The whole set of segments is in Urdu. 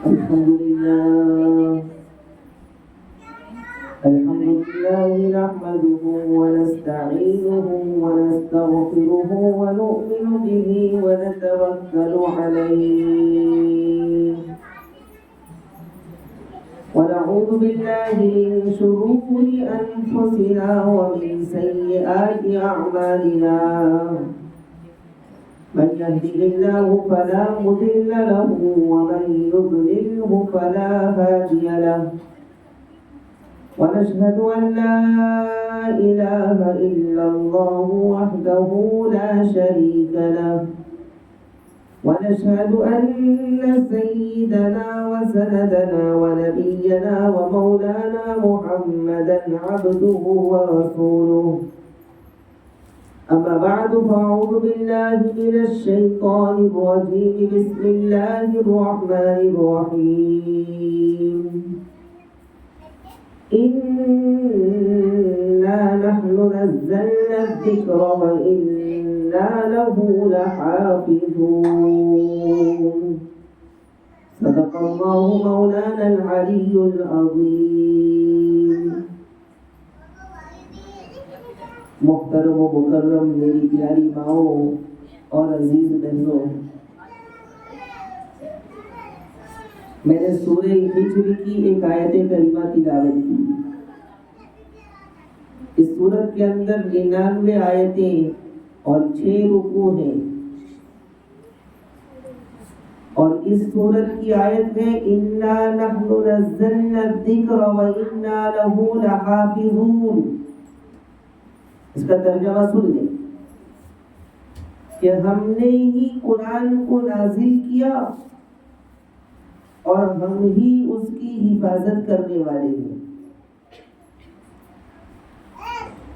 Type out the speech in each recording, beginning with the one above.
الحمد لله نحمده ونستعينه ونستغفره ونؤمن به ونتوكل عليه ونعوذ بالله من شرور أنفسنا ومن سيئات أعمالنا من يهده الله فلا مضل له ومن يضلله فلا هادي له ونشهد أن لا إله إلا الله وحده لا شريك له ونشهد أن سيدنا وسندنا ونبينا ومولانا محمدا عبده ورسوله أما بعد فأعوذ بالله من الشيطان الرجيم بسم الله الرحمن الرحيم إنا نحن نزلنا الذكر وإنا له لحافظون صدق الله مولانا العلي العظيم. محترم و مکرم میری پیاری ماؤں اور عزیز بہنوں، میں نے سورہ ہجر کی ایک آیت کریمہ تلاوت کی. اس سورت کے اندر 99 آیتیں اور 6 رکوع ہیں، اور اس سورت کی آیت ہے اِنَّا نَحْنُ نَزَّلْنَا الذِّكْرَ وَإِنَّا لَهُ لَحَافِظُونَ. اس کا ترجمہ سن لیں کہ ہم نے ہی قرآن کو نازل کیا اور ہم ہی اس کی حفاظت کرنے والے ہیں.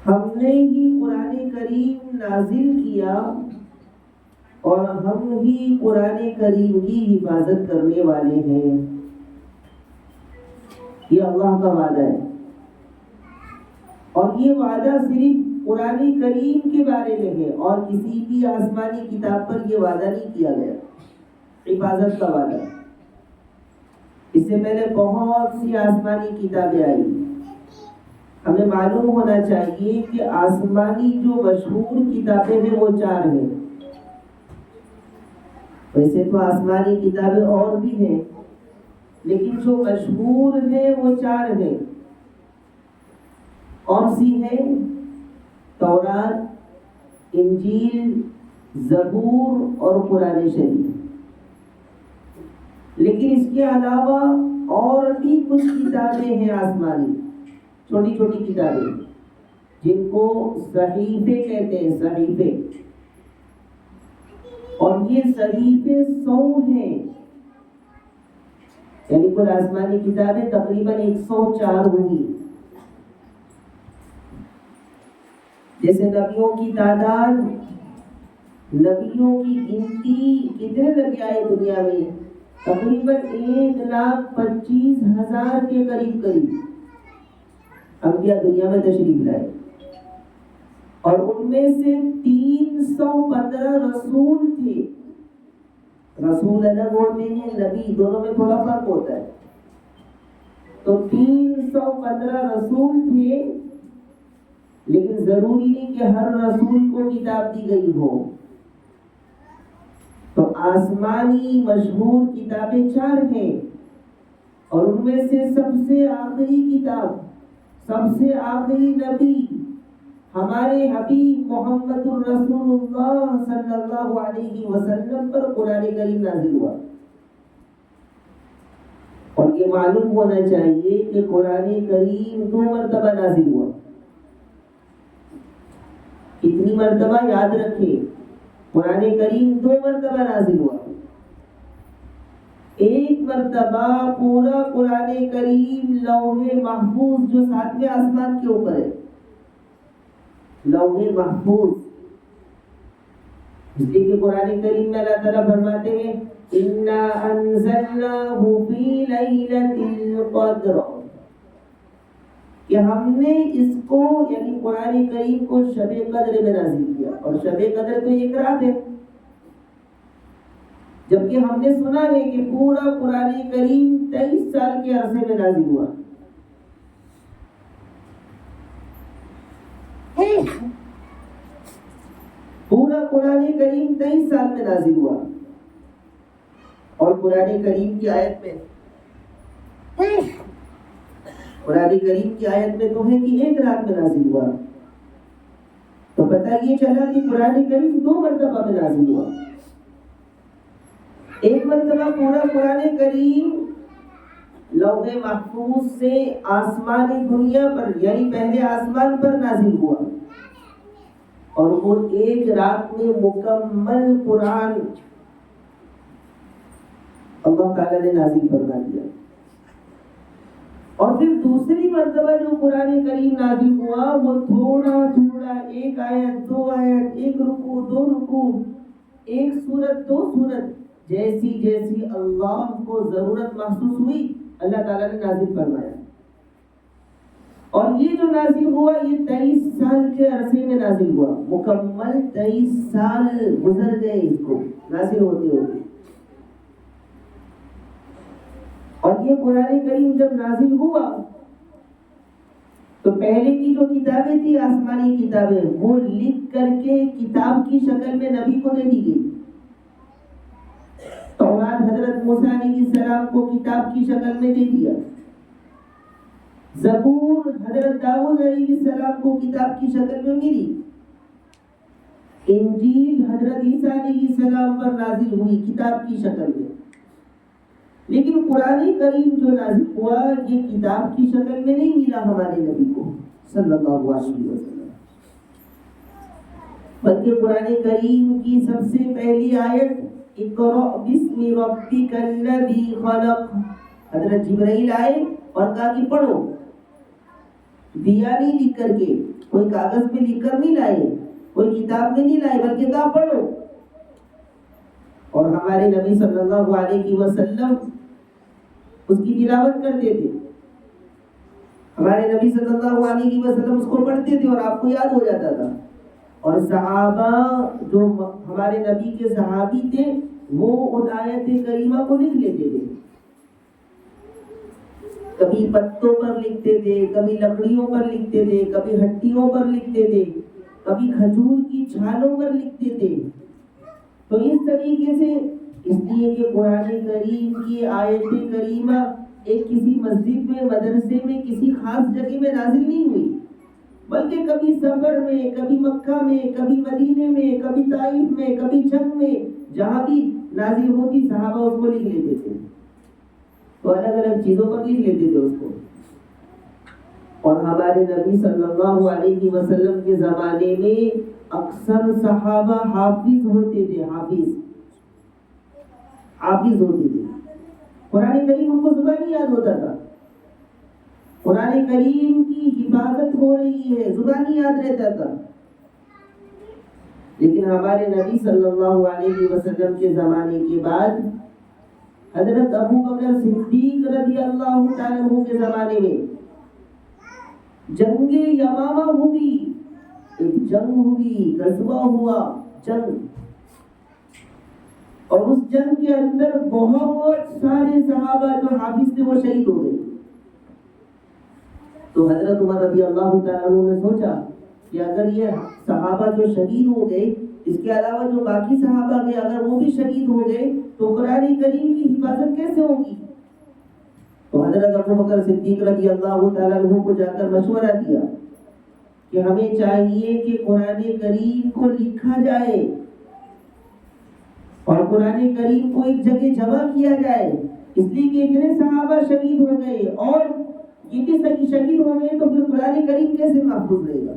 ہم نے ہی قرآن کریم نازل کیا اور ہم ہی قرآن کریم کی حفاظت کرنے والے ہیں. یہ اللہ کا وعدہ ہے، اور یہ وعدہ صرف قرآن کریم کے بارے میں ہے اور کسی بھی آسمانی کتاب پر یہ وعدہ نہیں کیا گیا. حفاظت کا وعدہ. اس سے پہلے بہت سی آسمانی کتابیں آئی. ہمیں معلوم ہونا چاہیے کہ آسمانی جو مشہور کتابیں ہیں وہ 4 ہیں. ویسے تو آسمانی کتابیں اور بھی ہیں، لیکن جو مشہور ہیں وہ 4 ہیں. کون سی ہیں؟ تورات، انجیل، زبور اور قرآن شریف. لیکن اس کے علاوہ اور بھی کچھ کتابیں ہیں آسمانی، چھوٹی چھوٹی کتابیں جن کو صحیفے کہتے ہیں. صحیفے. اور یہ صحیفے 100 ہیں، یعنی کل آسمانی کتابیں تقریباً 104 ہوگی. جیسے نبیوں کی تعداد، نبیوں کی گنتی، کتنے نبی آئے دنیا میں؟ تقریباً 1,25,000 کے قریب انبیاء دنیا میں تشریف لائے، اور ان میں سے 315 رسول تھے. رسول الگ ہوتے ہیں، نبی دونوں میں تھوڑا فرق ہوتا ہے. تو 315 رسول تھے، لیکن ضروری نہیں کہ ہر رسول کو کتاب دی گئی ہو. تو آسمانی مشہور کتابیں 4 ہیں، اور ان میں سے سب سے آخری کتاب، سب سے آخری نبی ہمارے حبیب محمد الرسول اللہ صلی اللہ علیہ وسلم پر قرآن کریم نازل ہوا. اور یہ معلوم ہونا چاہیے کہ قرآن کریم 2 مرتبہ نازل ہوا. کتنی مرتبہ؟ یاد رکھیں، قرآن کریم 2 مرتبہ نازل ہوا. ایک مرتبہ پورا قرآن کریم لوح محفوظ جو 7ویں آسمان کے اوپر ہے، لوح محفوظ. اس لیے کہ قرآن کریم میں اللہ تعالیٰ فرماتے ہیں اِنَّا أَنزَلْنَاهُ فِي لَيْلَةِ الْقَدْرِ، کہ ہم نے اس کو یعنی قرآن کریم کو شب قدر میں نازل کیا. اور شب قدر تو ایک رات ہے. جبکہ ہم نے سنا ہے کہ پورا قرآن کریم 23 سال کے عرصے میں نازل ہوا. پورا قرآن کریم 23 سال میں نازل ہوا. اور قرآن کریم کی آیت میں تو ہے کہ ایک رات میں نازل ہوا. تو پتہ یہ چلا کہ قرآن کریم 2 مرتبہ میں نازل ہوا. ایک مرتبہ پورا قرآن کریم لوح محفوظ سے آسمانی دنیا پر یعنی پہلے آسمان پر نازل ہوا، اور وہ ایک رات میں مکمل قرآن اللہ تعالیٰ نے نازل فرما دیا. اور پھر دوسری مرتبہ جو قرآن کریم نازل ہوا وہ تھوڑا تھوڑا، ایک آیت 2 آیت، ایک رکوع 2 رکوع، ایک سورت 2 سورت، جیسی جیسی اللہ کو ضرورت محسوس ہوئی اللہ تعالیٰ نے نازل فرمایا. اور یہ جو نازل ہوا یہ 23 سال کے عرصے میں نازل ہوا. مکمل 23 سال گزر گئے اس کو نازل ہوتے ہوتے. اور یہ قرآن کریم جب نازل ہوا تو پہلے کی جو کتابیں تھی آسمانی کتابیں وہ لکھ کر کے کتاب کی شکل میں نبی کو دے دی گئی. تورات حضرت موسیٰ علیہ السلام کو کتاب کی شکل میں دے دیا. زبور حضرت داؤد علیہ السلام کو کتاب کی شکل میں ملی. انجیل حضرت عیسیٰ علیہ السلام پر نازل ہوئی کتاب کی شکل میں. لیکن قرآن کریم جو نازل ہوا یہ کتاب کی شکل میں نہیں ملا ہمارے نبی کو صلی اللہ علیہ وسلم، بلکہ قرآن کریم کی سب سے پہلی آیت اقرأ بسم ربک الذی خلق، حضرت جبرائیل آئے اور کہا کہ پڑھو. دیا نہیں لکھ کر کے، کوئی کاغذ پہ لکھ کر نہیں لائے، کوئی کتاب میں نہیں لائے، بلکہ کہا پڑھو. اور ہمارے نبی صلی اللہ علیہ وسلم اس کی تلاوت کرتے تھے. ہمارے نبی صلی اللہ علیہ وسلم اس کو پڑھتے تھے اور آپ کو یاد ہو جاتا تھا. اور صحابہ جو ہمارے نبی کے صحابی تھے وہ ان آیت کریمہ کو لکھ لیتے تھے. کبھی پتوں پر لکھتے تھے، کبھی لکڑیوں پر لکھتے تھے، کبھی ہڈیوں پر لکھتے تھے، کبھی کھجور کی چھالوں پر لکھتے تھے. تو اس طریقے سے اس لیے کہ قرآن کریم کی آیت کریمہ ایک کسی مسجد میں، مدرسے میں، کسی خاص جگہ میں نازل نہیں ہوئی، بلکہ کبھی سفر میں، کبھی مکہ میں، کبھی مدینے میں، کبھی طائف میں، کبھی جنگ میں، جہاں بھی نازل ہوتی صحابہ اس کو لکھ لیتے تھے. تو الگ الگ چیزوں پر لکھ لیتے تھے اس کو. اور ہمارے نبی صلی اللہ علیہ وسلم کے زمانے میں اکثر صحابہ حافظ ہوتے تھے. حافظ ہوتے تھے. قرآن کریم ان کو زبانی یاد ہوتا تھا. قرآن کریم کی حفاظت ہو رہی ہے، زبانی یاد رہتا تھا. لیکن ہمارے نبی صلی اللہ علیہ وسلم کے زمانے کے بعد حضرت ابو بکر صدیق رضی اللہ تعالیٰ عنہ کے زمانے میں جنگ یمامہ ہوئی، ایک جنگ ہوئی، غزوہ ہوا، جنگ. اور اس جنگ کے اندر بہت سارے صحابہ جو حافظ تھے وہ شہید ہو گئے. تو حضرت عمر رضی اللہ تعالیٰ عنہ نے سوچا کہ اگر یہ صحابہ جو شہید ہو گئے، اس کے علاوہ جو باقی صحابہ گئے اگر وہ بھی شہید ہو گئے تو قرآن کریم کی حفاظت کیسے ہوگی؟ تو حضرت ابو بکر صدیق رضی اللہ تعالیٰ عنہ کو جا کر مشورہ دیا کہ ہمیں چاہیے کہ قرآن کریم کو لکھا جائے اور قرآن کریم کو ایک جگہ جمع کیا جائے، اس لیے کہ اتنے صحابہ شہید ہو گئے اور یہ بھی شہید ہو گئے تو پھر قرآن کریم کیسے محفوظ رہے گا.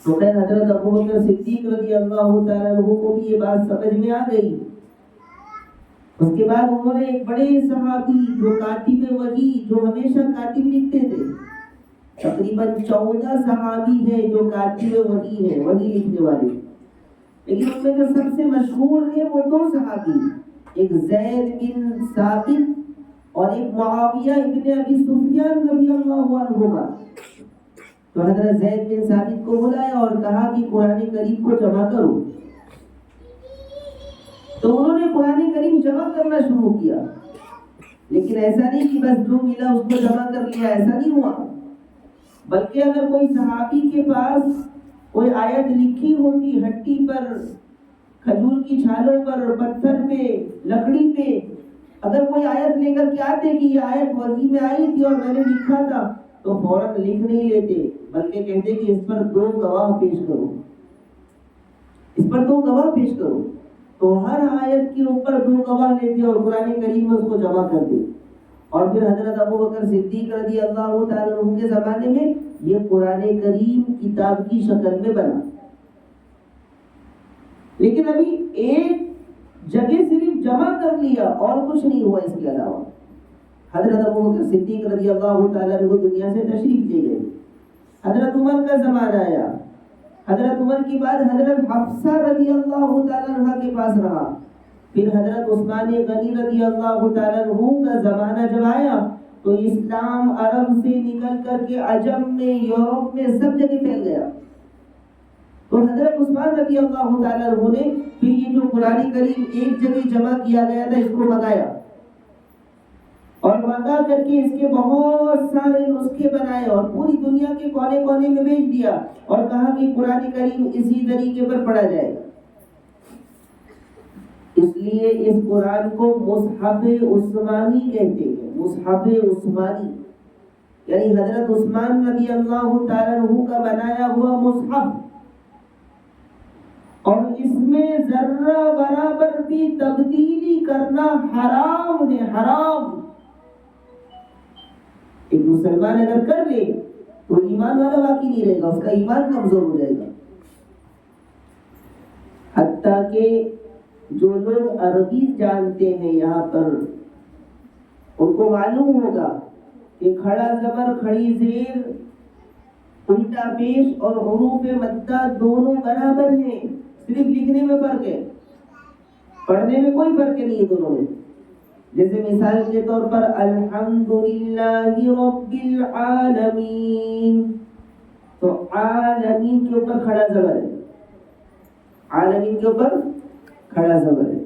تو خیر حضرت ابو بکر صدیق رضی اللہ تعالیٰ عنہ کو بھی یہ بات سمجھ میں آ گئی. اس کے بعد انہوں نے ایک بڑے صحابی جو کاتب وحی، جو ہمیشہ کاتب لکھتے تھے، تقریباً 14 صحابی ہیں جو کاتب وحی ہیں، وحی لکھنے والے، لیکن ان میں جو سب سے مشہور ہیں وہ 2 صحابی، ایک زید بن ثابت اور ایک معاویہ ابن ابی سفیان رضی اللہ عنہما. تو حضرت زید بن ثابت کو بلایا اور کہا کہ قرآن کریم کو جمع کرو. تو انہوں نے قرآن کریم جمع کرنا شروع کیا، لیکن ایسا نہیں کہ بس جو ملا اس کو جمع کر لیا، ایسا نہیں ہوا، بلکہ اگر کوئی صحابی کے پاس کوئی آیت لکھی ہوتی ہٹی پر، کھجور کی چھالوں پر، پتھر پہ، لکڑی پہ، اگر کوئی آیت لے کر کے آتے کہ یہ آیت وحی میں آئی تھی اور میں نے لکھا تھا، تو فوراً لکھ نہیں لیتے، بلکہ کہتے کہ اس پر 2 گواہ پیش کرو، اس پر 2 گواہ پیش کرو۔ تو ہر آیت کے اوپر 2 گواہ لیتے اور قرآن کریم میں اس کو جمع کر دے۔ اور پھر حضرت ابوبکر صدیق رضی اللہ تعالیٰ عنہ کے زمانے میں یہ قرآن کریم کتاب کی شکل میں بنا، لیکن ابھی ایک جگہ صرف جمع کر لیا اور کچھ نہیں ہوا اس کے علاوہ۔ حضرت ابوبکر صدیق رضی اللہ تعالیٰ عنہ دنیا سے تشریف لے گئے، حضرت عمر کا زمانہ آیا، حضرت عمر کے بعد حضرت حفصہ رضی اللہ تعالیٰ عنہ کے پاس رہا، پھر حضرت عثمان غنی رضی اللہ تعالیٰ عنہ کا زمانہ جب آیا تو اسلام عرب سے نکل کر کے عجم میں، یورپ میں، سب جگہ پھیل گیا۔ تو حضرت عثمان رضی اللہ تعالیٰ عنہ نے پھر یہ جو قرآن کریم ایک جگہ جمع کیا گیا تھا اس کو منگایا، اور منگا کر کے اس کے بہت سارے نسخے بنائے اور پوری دنیا کے کونے کونے میں بھیج دیا، اور کہا کہ قرآن کریم اسی طریقے پر پڑھا جائے گا۔ اس لیے اس قرآن کو مصحف عثمانی کہتے ہیں، مصحف عثمانی، یعنی حضرت عثمان رضی اللہ تعالیٰ عنہ کا بنایا ہوا مصحف، اور اس میں ذرہ برابر بھی تبدیلی کرنا حرام ہے، حرام۔ ایک مسلمان اگر کر لے تو ایمان والا باقی نہیں رہے گا، اس کا ایمان کمزور ہو جائے گا۔ حتیٰ کہ جو لوگ عربی جانتے ہیں یہاں پر، ان کو معلوم ہوگا کہ کھڑا زبر، کھڑی زیر، الٹا پیش اور حروف مدہ دونوں برابر ہیں، صرف لکھنے میں فرق ہے، پڑھنے میں کوئی فرق نہیں ہے دونوں میں۔ جیسے مثال کے طور پر الحمدللہ رب العالمین، تو عالمین کے اوپر کھڑا زبر ہے، عالمین کے اوپر کھڑا زبر ہے۔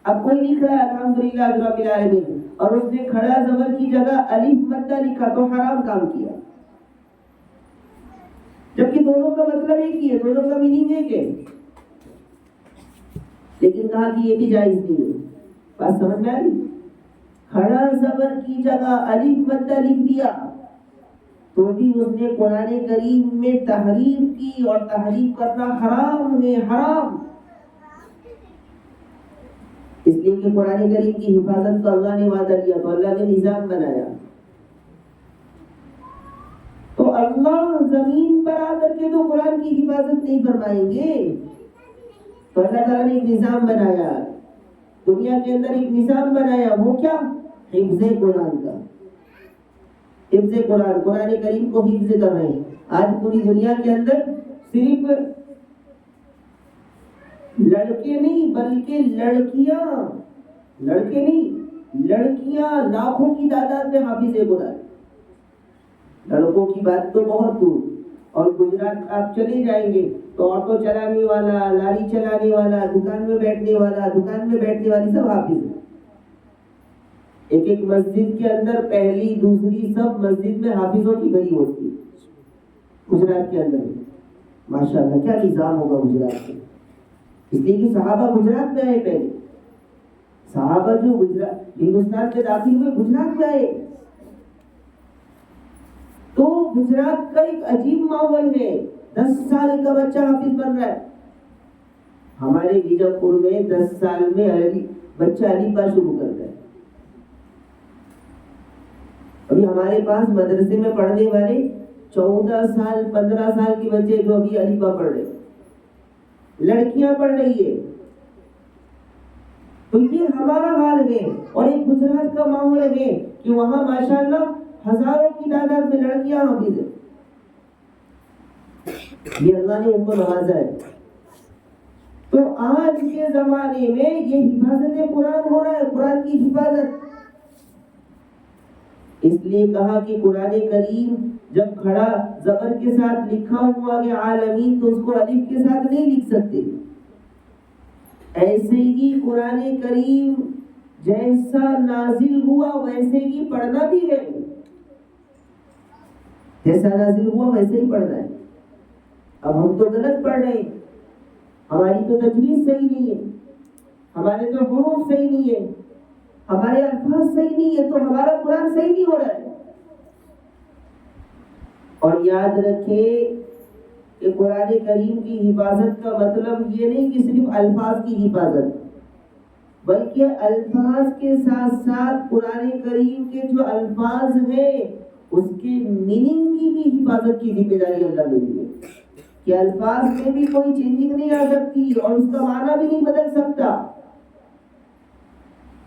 اب کوئی لکھ رہا ہے الحمدللہ رب العالمین اور اس نے کھڑا زبر کی جگہ الف مدہ لکھا تو حرام کام کیا، جبکہ دونوں کا مطلب ایک ہی ہے، دونوں کا میننگ ایک ہے، لیکن کہا کہ یہ بھی جائز نہیں ہے۔ بات سمجھ میں آ رہی؟ کھڑا زبر کی جگہ الف مدہ لکھ دیا تو بھی اس نے قرآن کریم میں تحریف کی، اور تحریف کرنا حرام ہے، حرام۔ اس لیے کہ قرآن کریم کی حفاظت تو اللہ نے وعدہ کیا، تو اللہ نے نظام بنایا، تو اللہ زمین پر آ کر کے تو قرآن کی حفاظت نہیں فرمائیں گے، تو اللہ تعالیٰ نے ایک نظام بنایا، دنیا کے اندر ایک نظام بنایا، وہ کیا؟ حفظ قرآن کا، حفظ قرآن، قرآن کریم کو حفظ کر رہے ہیں۔ آج پوری دنیا کے اندر صرف لڑکے نہیں بلکہ لڑکیاں، لڑکے نہیں لڑکیاں لاکھوں کی تعداد میں حافظ قرآن، لڑکوں کی بات تو بہت دور، اور گجرات آپ چلے جائیں گے تو آٹو چلانے والا، لاری چلانے والا، دکان میں بیٹھنے والا، دکان میں بیٹھنے والی سب حافظ ہیں۔ ایک ایک مسجد کے اندر پہلی دوسری سب مسجد میں حافظوں کی بھری ہوتی ہے گجرات کے اندر۔ ماشاءاللہ کیا نظام ہوگا گجرات میں، اس لیے کہ صحابہ گجرات میں آئے، پہلے صحابہ جو گجرات ہندوستان میں داخل ہوئے گجرات میں آئے، تو گجرات کا ایک عجیب ماحول ہے، 10 سال کا بچہ حافظ بن رہا ہے۔ ہمارے بیجاپور پور میں 10 سال میں بچہ علی پا شروع کرتا ہے۔ ابھی ہمارے پاس مدرسے میں پڑھنے والے 14 سال 15 سال کے بچے جو ابھی علی پا پڑھ رہے ہیں، لڑکیاں پڑھ رہی ہے، تو یہ ہمارا حال ہے۔ اور ایک گجرات کا ماحول ہے کہ وہاں ماشاءاللہ ہزاروں کی تعداد میں لڑکیاں حافظ ہیں، یہ اللہ نے ان کو نوازا ہے۔ تو آج کے زمانے میں یہ حفاظت قرآن ہو رہا ہے، قرآن کی حفاظت۔ اس لیے کہا کہ قرآن کریم جب کھڑا زبر کے ساتھ لکھا ہوا ہے عالمین، تو اس کو الف کے ساتھ نہیں لکھ سکتے، ایسے ہی قرآن کریم جیسا نازل ہوا ویسے ہی پڑھنا بھی ہے، جیسا نازل ہوا ویسے ہی پڑھنا ہے۔ اب ہم تو غلط پڑھ رہے ہیں، ہماری تو تجویز صحیح نہیں ہے، ہمارے تو حروف صحیح نہیں ہے، ہمارے الفاظ صحیح نہیں ہے، تو ہمارا قرآن صحیح نہیں ہو رہا ہے۔ اور یاد رکھیں کہ قرآن کریم کی حفاظت کا مطلب یہ نہیں کہ صرف الفاظ کی حفاظت، بلکہ الفاظ کے ساتھ ساتھ قرآن کریم کے جو الفاظ ہیں اس کے میننگ کی بھی حفاظت کی ذمہ داری اللہ نے دی ہے کہ الفاظ میں بھی کوئی چینجنگ نہیں آ سکتی اور اس کا معنی بھی نہیں بدل سکتا۔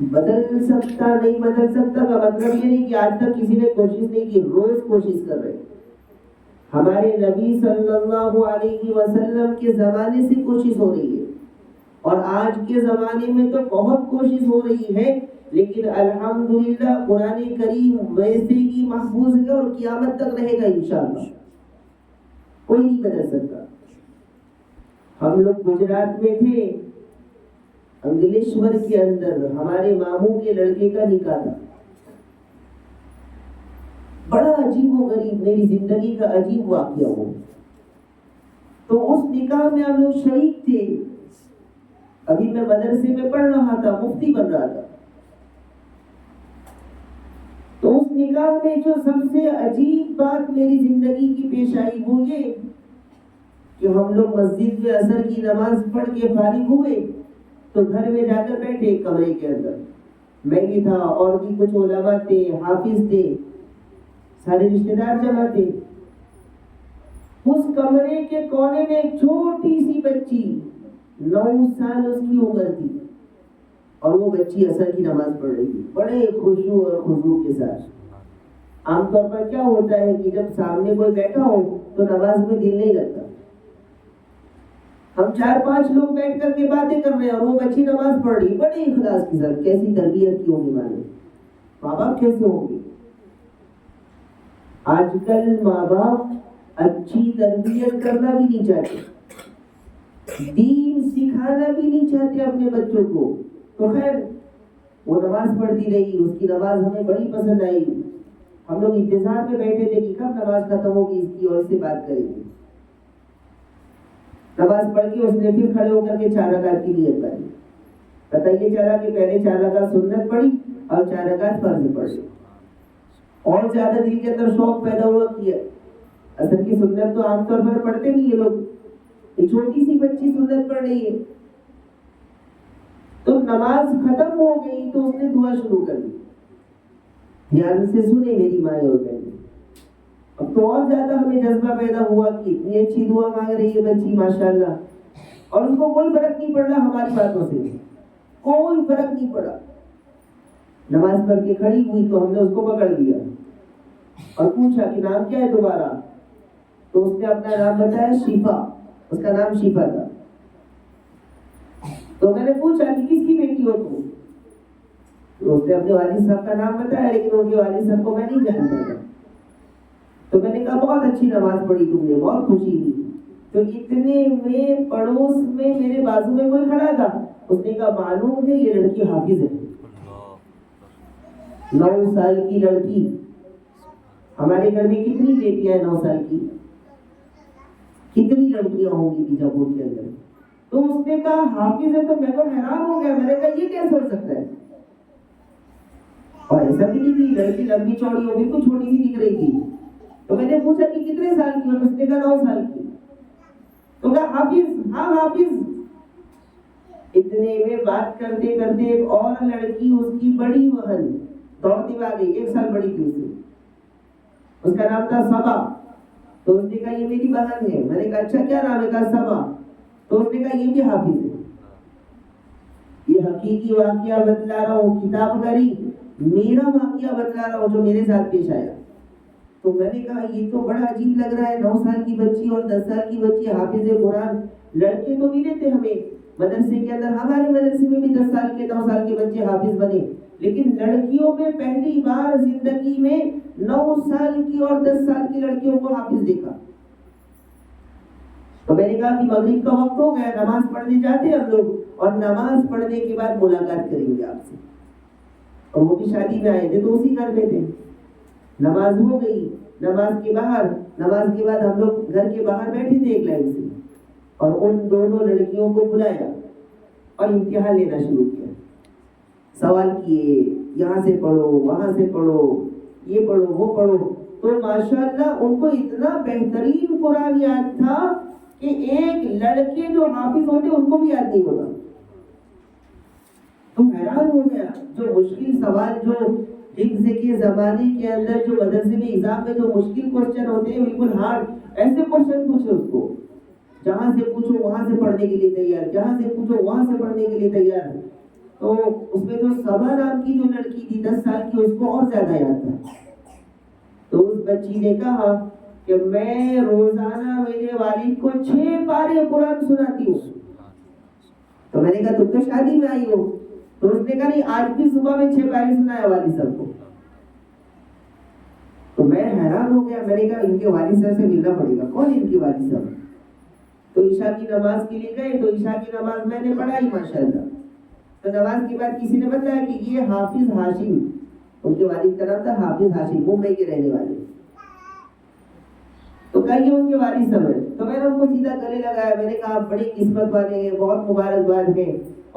نہیں بدل سکتا کا مطلب یہ نہیں کہ آج تک کسی نے کوشش نہیں کی، روز کوشش کر رہے ہیں۔ ہمارے نبی صلی اللہ علیہ وسلم کے زمانے سے کوشش ہو رہی ہے اور آج کے زمانے میں تو بہت کوشش ہو رہی ہے، لیکن الحمدللہ قرآن کریم ویسے ہی محفوظ ہے اور قیامت تک رہے گا انشاءاللہ، کوئی نہیں بدل سکتا۔ ہم لوگ گجرات میں تھے، انگلیشور کے اندر ہمارے ماموں کے لڑکے کا نکاح تھا، بڑا عجیب و غریب، میری زندگی کا عجیب واقعہ ہو۔ تو اس نکاح میں ہم لوگ شریک تھے، ابھی میں مدرسے میں پڑھ رہا تھا، مفتی بن رہا تھا۔ تو اس نکاح میں جو سب سے عجیب بات میری زندگی کی پیش آئی وہ یہ کہ ہم لوگ مسجد میں عصر کی نماز پڑھ کے فارغ ہوئے تو گھر میں جا کر بیٹھے کمرے کے اندر، میں بھی تھا اور بھی کچھ علماء تھے، حافظ تھے، سارے رشتے دار جمع تھے۔ اس کمرے کے کونے میں ایک چھوٹی سی بچی، 9 سال اس کی عمر تھی، اور وہ بچی عصر کی نماز پڑھ رہی تھی بڑے خشوع اور خضوع کے ساتھ۔ عام طور پر کیا ہوتا ہے کہ جب سامنے کوئی بیٹھا ہو تو نماز میں دل نہیں لگتا، ہم 4-5 لوگ بیٹھ کر کے باتیں کر رہے ہیں اور وہ بچی نماز پڑھ رہی، بڑے اخلاص کے ساتھ۔ کیسی تربیت کی ہوگی ماں نے، ماں باپ کیسے ہوں گے؟ آج کل ماں باپ اچھی تربیت کرنا بھی نہیں چاہتے، دین سکھانا بھی نہیں چاہتے اپنے بچوں کو۔ تو خیر وہ نماز پڑھتی رہی، اس کی نماز ہمیں بڑی پسند آئی، ہم لوگ انتظار میں بیٹھے تھے کہ کب نماز ختم ہوگی اس کی اور اس سے بات کریں گے۔ نماز پڑھ کے اس نے پھر کھڑے ہو کر کے 4 رکعت کی نیت کری، پتہ یہ چلا کہ پہلے 4 رکعت سنت پڑھی اور 4 رکعت فرض پڑھی، اور زیادہ دل کے اندر شوق پیدا ہوا کہ عصر کی سنت تو عام طور پر پڑھتے نہیں یہ لوگ، ایک چھوٹی سی بچی سنت پڑھ رہی ہے۔ تو نماز ختم ہو گئی تو اس نے دعا شروع کر دی، دھیان سے سنے میری مائیں اور بہنیں۔ اب تو اور زیادہ ہمیں جذبہ پیدا ہوا کہ اتنی اچھی دعا مانگ رہی ہے بچی ماشاءاللہ، اور اس کو کوئی فرق نہیں پڑ رہا ہماری باتوں سے، کوئی فرق نہیں پڑا۔ نماز پڑھ کے کھڑی ہوئی تو ہم نے اس کو پکڑ لیا اور پوچھا کہ نام کیا ہے تمہارا؟ تو اس نے اپنا نام بتایا، شفا، اس کا نام شفا تھا۔ تو میں نے پوچھا کہ کس کی بیٹی ہو تم؟ تو اس نے اپنے والد صاحب کا نام بتایا، لیکن ان کے والد صاحب کو میں نہیں جانتا تھا۔ تو میں نے کہا بہت اچھی نماز پڑھی تم نے، بہت خوشی ہوئی۔ تو اتنے میں پڑوس میں میرے بازو میں کوئی کھڑا تھا، اس نے کہا معلوم ہے یہ لڑکی حافظ ہے، 9 سال کی لڑکی۔ ہمارے گھر میں کتنی بیٹیاں ہیں 9 سال کی؟ کتنی لڑکیاں ہوں گی بیجاپور کے اندر؟ تو اس نے کہا حافظ ہے، تو میں تو حیران ہو گیا، میں نے کہا یہ کیسے ہو سکتا ہے؟ اور ایسا بھی نہیں کہ لڑکی لمبی چوڑی ہو، بالکل چھوٹی سی دکھ رہی تھی۔ تو میں نے پوچھا کہ کتنے سال کی؟ اور اس نے کہا 9 سال کی۔ تو کہا حافظ، ہاں حافظ۔ اتنے میں بات کرتے کرتے ایک اور لڑکی، اس کی بڑی بہن دوڑتی آ گئی، 1 سال بڑی تھی اس سے، اس کا نام تھا صبا۔ تو اس نے کہا یہ میری بہن ہے۔ میں نے کہا اچھا کیا نام ہے؟ کہا صبا۔ تو اس نے کہا یہ بھی حافظ ہے۔ یہ حقیقی واقعہ بتلا رہا ہوں، کتاب کری میرا واقعہ بتلا رہا ہوں جو میرے ساتھ پیش آیا۔ تو میں نے کہا یہ تو بڑا عجیب لگ رہا ہے، 9 سال کی بچی اور 10 سال کی بچی حافظ قرآن۔ لڑکے تو ملے تھے ہمیں مدرسے کے اندر، ہمارے مدرسے میں بھی 10 سال کے 9 سال کے بچے حافظ بنے، لیکن لڑکیوں میں پہلی بار زندگی میں 9 سال کی اور 10 سال کی لڑکیوں کو حافظ دیکھا۔ تو میں نے کہا کہ مغرب کا وقت ہو گیا، نماز پڑھنے جاتے ہیں ہم لوگ، اور نماز پڑھنے کے بعد ملاقات کریں گے آپ سے۔ اور وہ بھی شادی میں آئے تھے تو اسی گھر میں تھے۔ نماز ہو گئی، نماز کے بعد ہم لوگ گھر کے باہر بیٹھے تھے ایک لائن سے، اور ان دونوں لڑکیوں کو بلایا اور امتحان لینا شروع کیا۔ سوال کیے، یہاں سے پڑھو، وہاں سے پڑھو، یہ پڑھو، وہ پڑھو۔ تو ماشاءاللہ ان کو اتنا بہترین قرآن یاد تھا کہ ایک لڑکے جو حافظ ہوتے ان کو بھی یاد نہیں ہوتا۔ تو حیران ہو گیا، جو مشکل سوال جو حفظ کے زمانے کے اندر جو مدرسے میں ایگزام میں جو مشکل کوشچن ہوتے ہیں بالکل ہارڈ، ایسے کوشچن پوچھے اس کو، جہاں سے پوچھو وہاں سے پڑھنے کے لیے تیار، جہاں سے پوچھو وہاں سے پڑھنے کے لیے تیار۔ تو اس میں جو صبا نام کی جو لڑکی تھی 10 سال کی، اس کو اور زیادہ یاد تھا۔ تو اس بچی نے کہا کہ میں روزانہ میرے والد کو 6 پارے قرآن سناتی ہوں۔ تو میں نے کہا تم تو شادی میں آئی ہو۔ تو اس نے کہا نہیں، آج بھی صبح میں 6 پارے سنایا والد صاحب کو۔ تو میں حیران ہو گیا، میں نے کہا ان کے والد صاحب سے ملنا پڑے گا، کون ان کے والد صاحب؟ تو عشاء کی نماز کے لیے گئے، تو عشاء کی نماز میں نے پڑھائی ماشاءاللہ۔ تو نماز کے بعد کسی نے بتایا کہ یہ حافظ ہاشم، ان کے والد کا نام تھا حافظ ہاشم، ممبئی کے رہنے والے۔ تو کہا یہ ان کے والد صاحب ہیں۔ تو میں نے ان کو سیدھا گلے لگایا، میں نے کہا آپ بڑی قسمت والے ہیں، بہت مبارکباد ہے،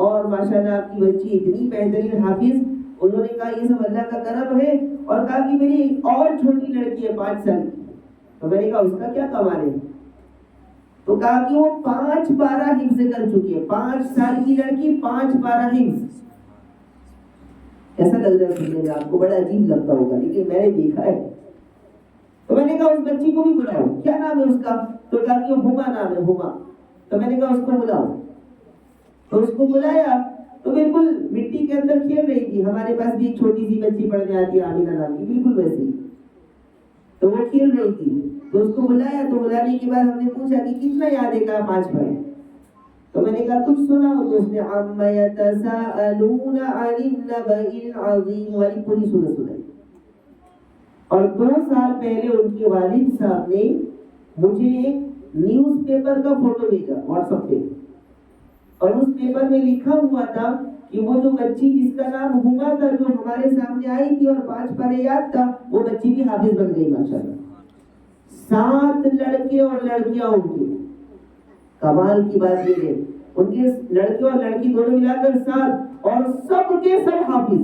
اور ماشاءاللہ آپ کی بچی اتنی بہترین حافظ۔ انہوں نے کہا یہ سب اللہ کا کرم ہے، اور کہا کہ میری اور چھوٹی لڑکی ہے 5 سال کی۔ تو میں نے کہا اس کا کیا کمال ہے؟ تو کہا کہ وہ 5 پارہ حفظ کر چکی ہے، 5 سال کی لڑکی 5 پارہ حفظ۔ ایسا لگ رہا ہے سننے میں آپ کو بڑا عجیب لگتا ہوگا، لیکن میں نے دیکھا ہے۔ تو میں نے کہا اس بچی کو بھی بلاؤ، کیا نام ہے اس کا؟ تو کہا کہ ہما نام ہے، ہما۔ تو میں نے کہا اس کو بلاؤ۔ تو اس کو بلایا تو بالکل مٹی کے اندر کھیل رہی تھی، ہمارے پاس بھی ایک چھوٹی سی بچی پڑھنے آتی ہے عامرہ نام کی، بالکل ویسے ہی۔ تو وہ کھیل رہی تھی، تو اس کو بلایا، تو بلانے کے بعد ہم نے پوچھا کہ کتنا یاد ہے؟ کہا 5 پارے۔ تو میں نے کہا کچھ سنا ہو؟ تو اس نے عَمَّ يَتَسَاءَلُونَ عَنِ النَّبَإِ الْعَظِيمِ والی پوری سورت سنائی۔ اور 2 سال پہلے ان کے والد صاحب نے مجھے ایک نیوز پیپر کا فوٹو بھیجا واٹس ایپ پہ، اور اس پیپر میں لکھا ہوا تھا کہ وہ جو بچی جس کا نام ہما تھا، جو ہمارے سامنے آئی تھی اور 5 پارے یاد تھا، وہ بچی بھی حافظ بن گئی ماشاءاللہ۔ 7 لڑکے اور لڑکیاں ان کے۔ کمال کی بات یہ ہے، ان کے لڑکے اور لڑکی دونوں ملا کر 7، اور سب کے سب حافظ۔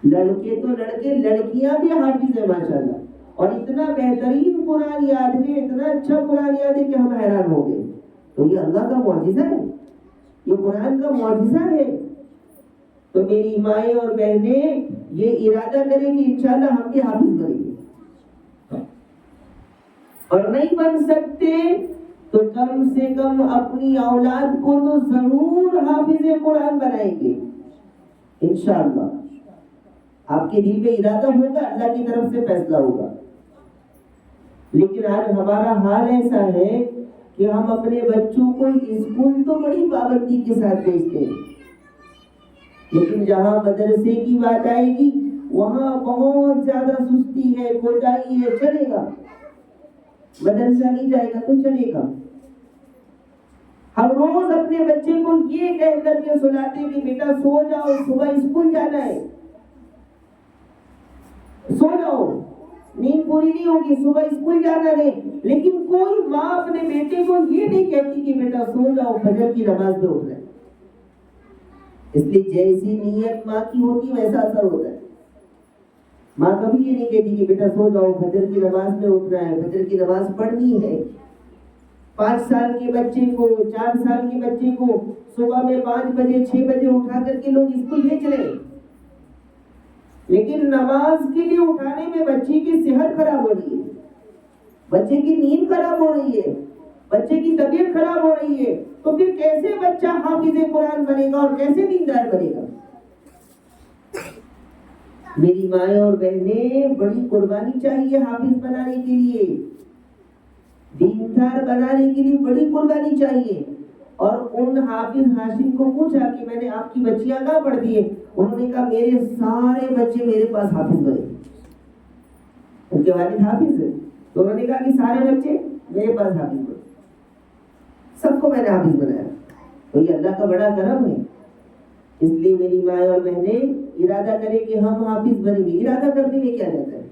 لڑکے تو لڑکے، لڑکیاں بھی حافظ ہیں ماشاءاللہ، اور اتنا بہترین قرآن یاد ہے، اتنا اچھا قرآن یاد ہے کہ ہم حیران ہو گئے۔ تو یہ اللہ کا معجزہ ہے، یہ قرآن کا معجزہ ہے۔ تو میری مائیں اور بہنیں یہ ارادہ کریں کہ انشاءاللہ ہم بھی حافظ بنیں گے، اور نہیں بن سکتے تو کم سے کم اپنی اولاد کو تو ضرور حافظ قرآن بنائیں گے انشاءاللہ۔ آپ کے دل میں ارادہ ہوگا، اللہ کی طرف سے فیصلہ ہوگا۔ لیکن آج ہمارا حال ایسا ہے کہ ہم اپنے بچوں کو اسکول تو بڑی پابندی کے ساتھ بھیجتے ہیں، لیکن جہاں مدرسے کی بات آئے گی وہاں بہت زیادہ سستی ہے، کوتاہی ہے۔ چلے گا، مدرسہ نہیں جائے گا تو چلے گا۔ ہم روز اپنے بچے کو یہ کہہ کر کے سلاتے ہیں کہ بیٹا سو جاؤ، صبح اسکول جانا ہے، سو جاؤ، نیند پوری نہیں ہوگی، صبح اسکول جانا ہے۔ لیکن کوئی ماں اپنے بیٹے کو یہ نہیں کہتی کہ بیٹا سو جاؤ، فجر کی نماز میں اٹھ رہے۔ اس لیے جیسی نیت ماں کی ہوتی ویسا اثر ہوتا ہے۔ ماں کبھی یہ نہیں کہتی کہ بیٹا سو جاؤ، فجر کی نماز میں اٹھنا ہے، فجر کی نماز پڑھنی ہے۔ 5 سال کے بچے کو، 4 سال کے بچے کو صبح میں 5 بجے 6 بجے اٹھا کر کے لوگ اسکول بھیج رہے ہیں، لیکن نماز کے لیے اٹھانے میں بچے کی صحت خراب ہو رہی ہے، بچے کی نیند خراب ہو رہی ہے، بچے کی طبیعت خراب ہو رہی ہے۔ تو پھر کیسے بچہ حافظ قرآن بنے گا اور کیسے دیندار بنے گا؟ میری مائیں اور بہنیں، بڑی قربانی چاہیے حافظ بنانے کے لیے، دیندار بنانے کے لیے بڑی قربانی چاہیے۔ اور ان حافظ ہاشم کو پوچھا کہ میں نے آپ کی بچیاں کہاں پڑھتی ہیں؟ انہوں نے کہا میرے سارے بچے میرے پاس حافظ بنے۔ ان کے والد حافظ ہیں، تو انہوں نے کہا کہ سارے بچے؟ میرے پاس حافظ بنو. سب کو میں نے حافظ بنایا. تو یہ اللہ کا بڑا کرم ہے. اس لیے میری ماں اور بہنیں ارادہ کریں کہ ہم حافظ بنیں گے. ارادہ کرنے میں کیا جاتا ہے؟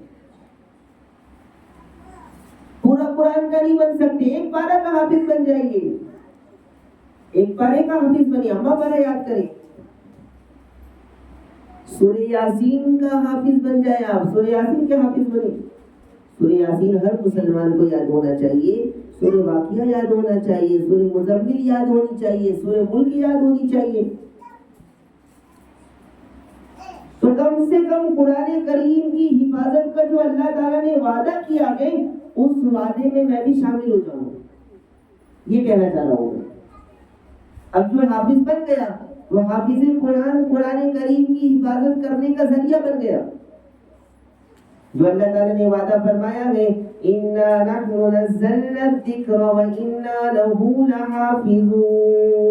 پورا قرآن کا نہیں بن سکتے، ایک پارہ کا حافظ بن جائیے. ایک پارے کا حافظ بنیے. اما پارہ یاد کریں. سورہ یاسین کا حافظ بن جائے آپ. سورہ یاسین کے حافظ بنے. سورہ یاسین ہر مسلمان کو یاد ہونا چاہیے. سورہ واقعہ یاد ہونا چاہیے. سورہ مزمل یاد ہونی چاہیے. سورہ ملک یاد ہونی چاہیے. تو کم سے کم قرآن کریم کی حفاظت کا جو اللہ تعالیٰ نے وعدہ کیا ہے اس وعدے میں میں بھی شامل ہو جاؤں. یہ کہنا چاہ رہا ہوں. اب جو حافظ بن گیا وہ حافظ قرآن کریم کی حفاظت کرنے کا ذریعہ بن گیا. جو اللہ تعالیٰ نے وعدہ فرمایا ہے اِنَّا نَحْنُ نَزَّلْنَا الذِّكْرَ وَإِنَّا لَهُ لَحَافِظُونَ.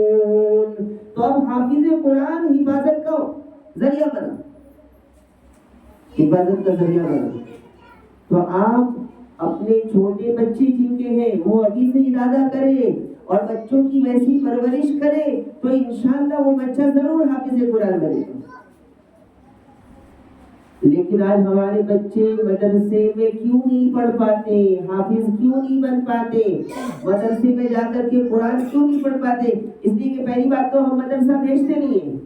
تو اب حافظ قرآن حفاظت کا ذریعہ بنا. حفاظت کا ذریعہ بنا. تو آپ اپنے چھوٹے بچے جن کے ہیں وہ ابھی سے ارادہ کریں اور بچوں کی ویسی پرورش کرے تو انشاءاللہ وہ بچہ ضرور حافظ قرآن بنے گا. لیکن آج ہمارے بچے مدرسے میں کیوں نہیں پڑھ پاتے؟ حافظ کیوں نہیں بن پاتے؟ مدرسے میں جا کر کے قرآن کیوں نہیں پڑھ پاتے؟ اس لیے کہ پہلی بات تو ہم مدرسہ بھیجتے نہیں ہیں.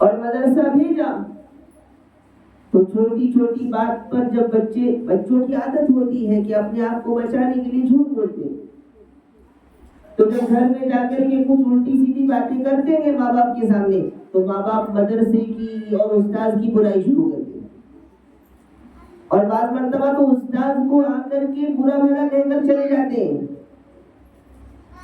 اور مدرسہ بھیجا تو چھوٹی چھوٹی بات پر جب بچوں کی عادت ہوتی ہے کہ اپنے آپ کو بچانے کے لیے جھوٹ بولتے ہیں، تو جب گھر میں جا کر کے کچھ الٹی سیدھی باتیں کرتے ہیں ماں باپ کے سامنے تو ماں باپ مدرسے کی اور استاد کی برائی شروع کرتے ہیں. اور بعض مرتبہ تو استاد کو آ کر کے برا بھلا کہہ کر چلے جاتے ہیں.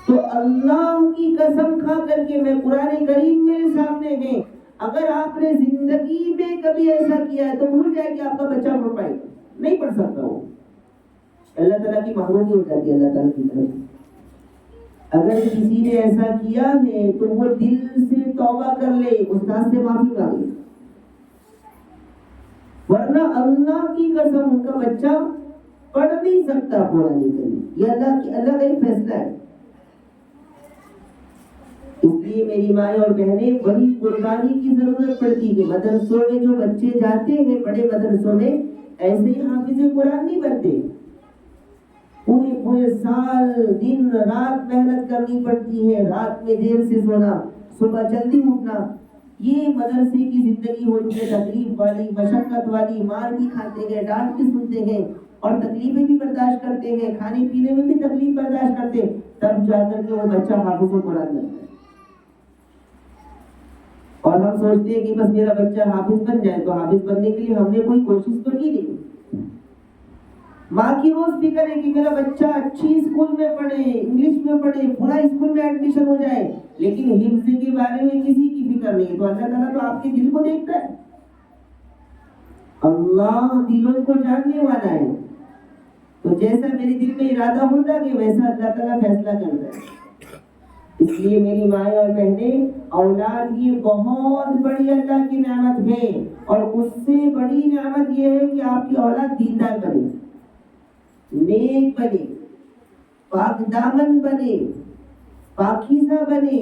تو اللہ کی قسم کھا کر کے میں قرآن کریم میرے سامنے ہے، اگر آپ نے زندگی میں کبھی ایسا کیا ہے تو بھول جائے کہ آپ کا بچہ پڑھ پائے گا. نہیں پڑھ سکتا وہ. اللہ تعالیٰ کی محرومی ہو جاتی ہے اللہ تعالیٰ کی طرف. اگر کسی نے ایسا کیا ہے تو وہ دل سے توبہ کر لے، استاد سے معافی مانگے. ورنہ اللہ کی قسم ان کا بچہ پڑھ نہیں سکتا قرآن کریم. یہ اللہ کا ہی فیصلہ ہے. اس لیے میری مائیں اور بہنیں بڑی قربانی کی ضرورت پڑتی ہے. مدرسوں میں جو بچے جاتے ہیں بڑے مدرسوں میں ایسے ہی حافظ قرآن نہیں بنتے. پورے سال دن رات محنت کرنی پڑتی ہے. رات میں دیر سے سونا، صبح جلدی اٹھنا. یہ مدرسے کی زندگی ہوتی ہے تکلیف والی، مشقت والی. مار بھی کھاتے ہیں، ڈانٹ بھی سنتے ہیں اور تکلیفیں بھی برداشت کرتے ہیں. کھانے پینے میں بھی تکلیف برداشت کرتے ہیں. تب جا کر کے وہ بچہ حافظ قرآن بنتا ہے. اور ہم سوچتے ہیں کہ بس میرا بچہ حافظ بن جائے. تو حافظ بننے کے لیے ہم نے کوئی کوشش تو کی نہیں. ماں کی روز فکر ہے کہ میرا بچہ اچھی اسکول میں پڑھے، انگلش میں پڑھے، پورا اسکول میں ایڈمیشن ہو جائے. لیکن حفظ کے بارے میں کسی کی فکر نہیں. تو اللہ تعالیٰ تو آپ کے دل کو دیکھتا ہے. اللہ دلوں کو جاننے والا ہے. تو جیسا میرے دل میں ارادہ ہوتا ہے ویسا اللہ تعالیٰ فیصلہ کرتا ہے. اس لیے میری مائیں اور بہنیں، اولاد یہ بہت بڑی اللہ کی نعمت ہے. اور اس سے بڑی نعمت یہ ہے کہ آپ کی اولاد دیندار بنے، نیک بنے، پاک دامن بنے، پاکیزہ بنے،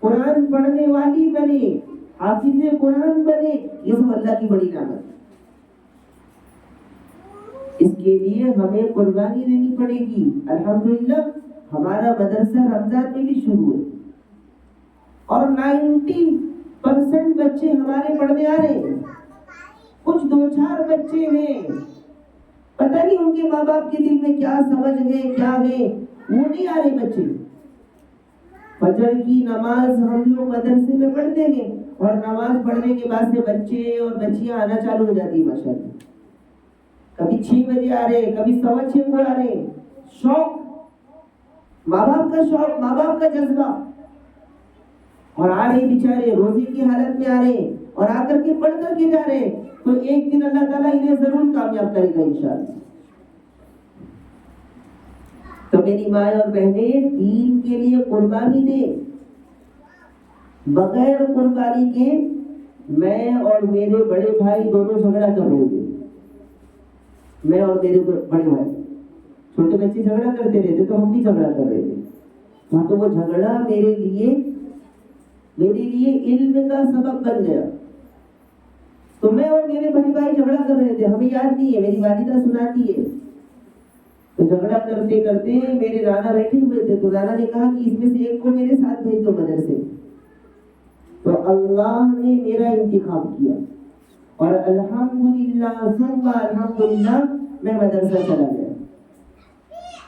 قرآن پڑھنے والی بنے، حافظ قرآن بنے. یہ سب اللہ کی بڑی نعمت ہے. اس کے لیے ہمیں قربانی دینی پڑے گی. الحمدللہ ہمارا مدرسہ رمضان میں بھی شروع ہے اور 90% بچے ہمارے پڑھنے آ رہے ہیں. کچھ 2-4 بچے ہیں پتہ نہیں ان کے ماں باپ کے دل میں کیا سمجھ ہے کیا ہے، وہ نہیں آ رہے بچے. فجر کی نماز ہم لوگ مدرسے میں پڑھتے ہیں اور نماز پڑھنے کے بعد سے بچے اور بچیاں آنا چالو ہو جاتی ہیں ماشاءاللہ. کبھی 6 بجے آ رہے، کبھی 6:15 کو آ رہے. شوق، ماں باپ کا شوق، ماں باپ کا جذبہ. اور آ رہے بیچارے روزے کی حالت میں آ رہے اور آ کر کے پڑھ کر کے جا رہے. تو ایک دن اللہ تعالیٰ انہیں ضرور کامیاب کرے گا انشاءاللہ. تو میری مائیں اور بہنیں دین کے لیے قربانی دیں. بغیر قربانی کے میں اور میرے بڑے بھائی دونوں جھگڑا کر رہے تھے. میں اور میرے بڑے بھائی، چھوٹے بچے جھگڑا کرتے رہتے تو ہم بھی جھگڑا کر رہے تھے، تو وہ جھگڑا میرے لیے علم کا سبب بن گیا. تو میں اور میرے بڑے بھائی جھگڑا کر رہے تھے، ہمیں یاد نہیں ہے، میری والدہ سناتی ہے. تو جھگڑا کرتے کرتے میرے نانا بیٹھے ہوئے تھے، تو نانا نے کہا کہ اس میں سے ایک کو میرے ساتھ بھیج دو مدرسے. تو اللہ نے میرا انتخاب کیا اور الحمدللہ ثم الحمدللہ میں مدرسہ چلا گیا.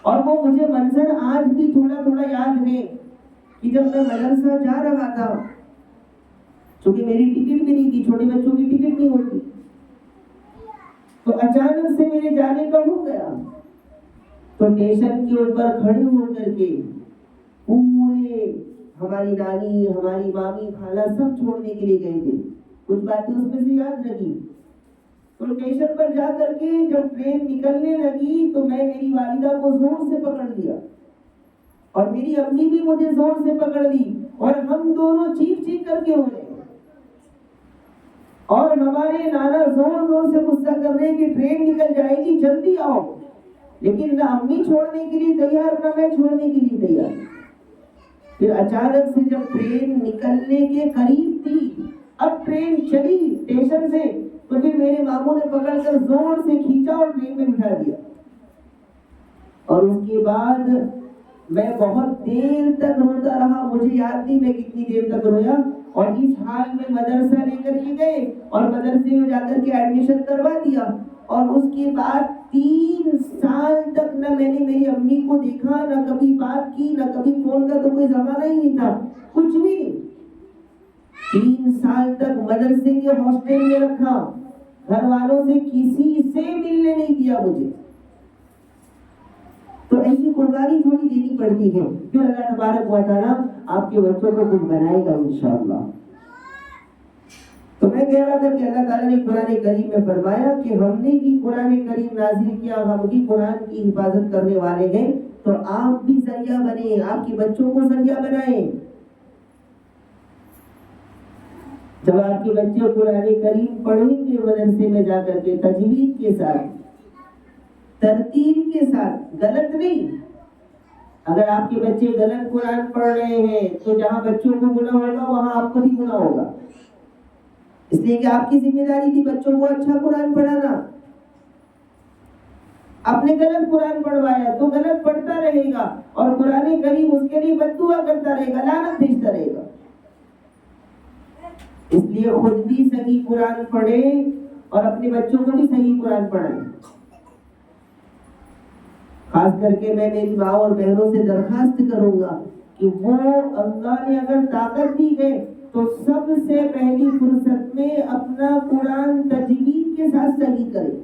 اور وہ مجھے منظر آج بھی تھوڑا تھوڑا یاد ہے کہ جب میں مدرسہ جا رہا تھا، چونکہ میری ٹکٹ بھی نہیں تھی، چھوٹے بچوں کی ٹکٹ نہیں ہوتی، تو اچانک سے میرے جانے کا ہو گیا. تو اسٹیشن کے اوپر کھڑے ہو کر کے پورے ہماری نانی، ہماری مامی، خالہ سب چھوڑنے کے لیے گئے تھے. کچھ باتیں اس میں سے یاد رہی. تو اسٹیشن پر جا کر کے جب ٹرین نکلنے لگی تو میں میری والدہ کو زور سے پکڑ لیا اور میری امی بھی مجھے زور سے پکڑ لی اور ہم دونوں چیخ چیخ کر کے ہو رہے. اور ہمارے نانا زور زور سے غصہ کر رہے کہ ٹرین نکل جائے گی، جلدی آؤ. لیکن نہ امی چھوڑنے کے لیے تیار، نہ میں چھوڑنے کے لیے تیار. پھر اچانک سے جب ٹرین نکلنے کے قریب تھی، اب ٹرین چلی اسٹیشن سے، تو پھر میرے ماموں نے پکڑ کر زور سے کھینچا اور ٹرین میں بٹھا دیا. اور اس کے بعد میں بہت دیر تک روتا رہا، مجھے یاد نہیں میں کتنی دیر تک رویا. اور اس حال میں مدرسہ لے کر کے گئے اور مدرسے میں جا کر کے ایڈمیشن کروا دیا. اور اس کے بعد 3 سال تک نہ میں نے میری امی کو دیکھا، نہ کبھی بات کی، نہ کبھی فون کا تو کوئی زمانہ ہی نہیں تھا، کچھ بھی نہیں. 3 سال تک مدرسے کے ہاسٹل میں رکھا، گھر والوں سے کسی سے ملنے نہیں دیا مجھے. تو ایسی قربانی تھوڑی دینی پڑتی ہے، پھر اللہ تبارک و تعالیٰ آپ کے بچوں کو کچھ بنائے گا انشاءاللہ. تو میں کہہ رہا تھا کہ اللہ تعالیٰ نے قرآن کریم میں فرمایا کہ ہم نے بھی قرآن کریم نازل کیا، ہم بھی قرآن کی حفاظت کرنے والے ہیں، تو آپ بھی ذریعہ بنیں، آپ کے بچوں کو ذریعہ بنائیں. جب آپ کے بچے قرآن کریم پڑھیں گے مدرسے میں جا کر کے تجوید کے ساتھ، ترتیب کے ساتھ، غلط نہیں. اگر آپ کے بچے غلط قرآن پڑھ رہے ہیں تو جہاں بچوں کو گناہ ہوگا وہاں آپ کو بھی گناہ ہوگا. اس لیے کہ آپ کی ذمہ داری تھی بچوں کو اچھا قرآن پڑھانا. آپ نے غلط قرآن پڑھوایا تو غلط پڑھتا رہے گا اور قرآن کریم اس کے لیے بد دعا کرتا رہے گا، لعنت بھیجتا رہے گا. اس لیے خود بھی صحیح قرآن پڑھیں اور اپنے بچوں کو بھی صحیح قرآن پڑھائیں. خاص کر کے میں میری ماں اور بہنوں سے درخواست کروں گا کہ وہ اللہ نے اگر طاقت دی ہے تو سب سے پہلی فرصت میں اپنا قرآن تجوید کے ساتھ صحیح کرے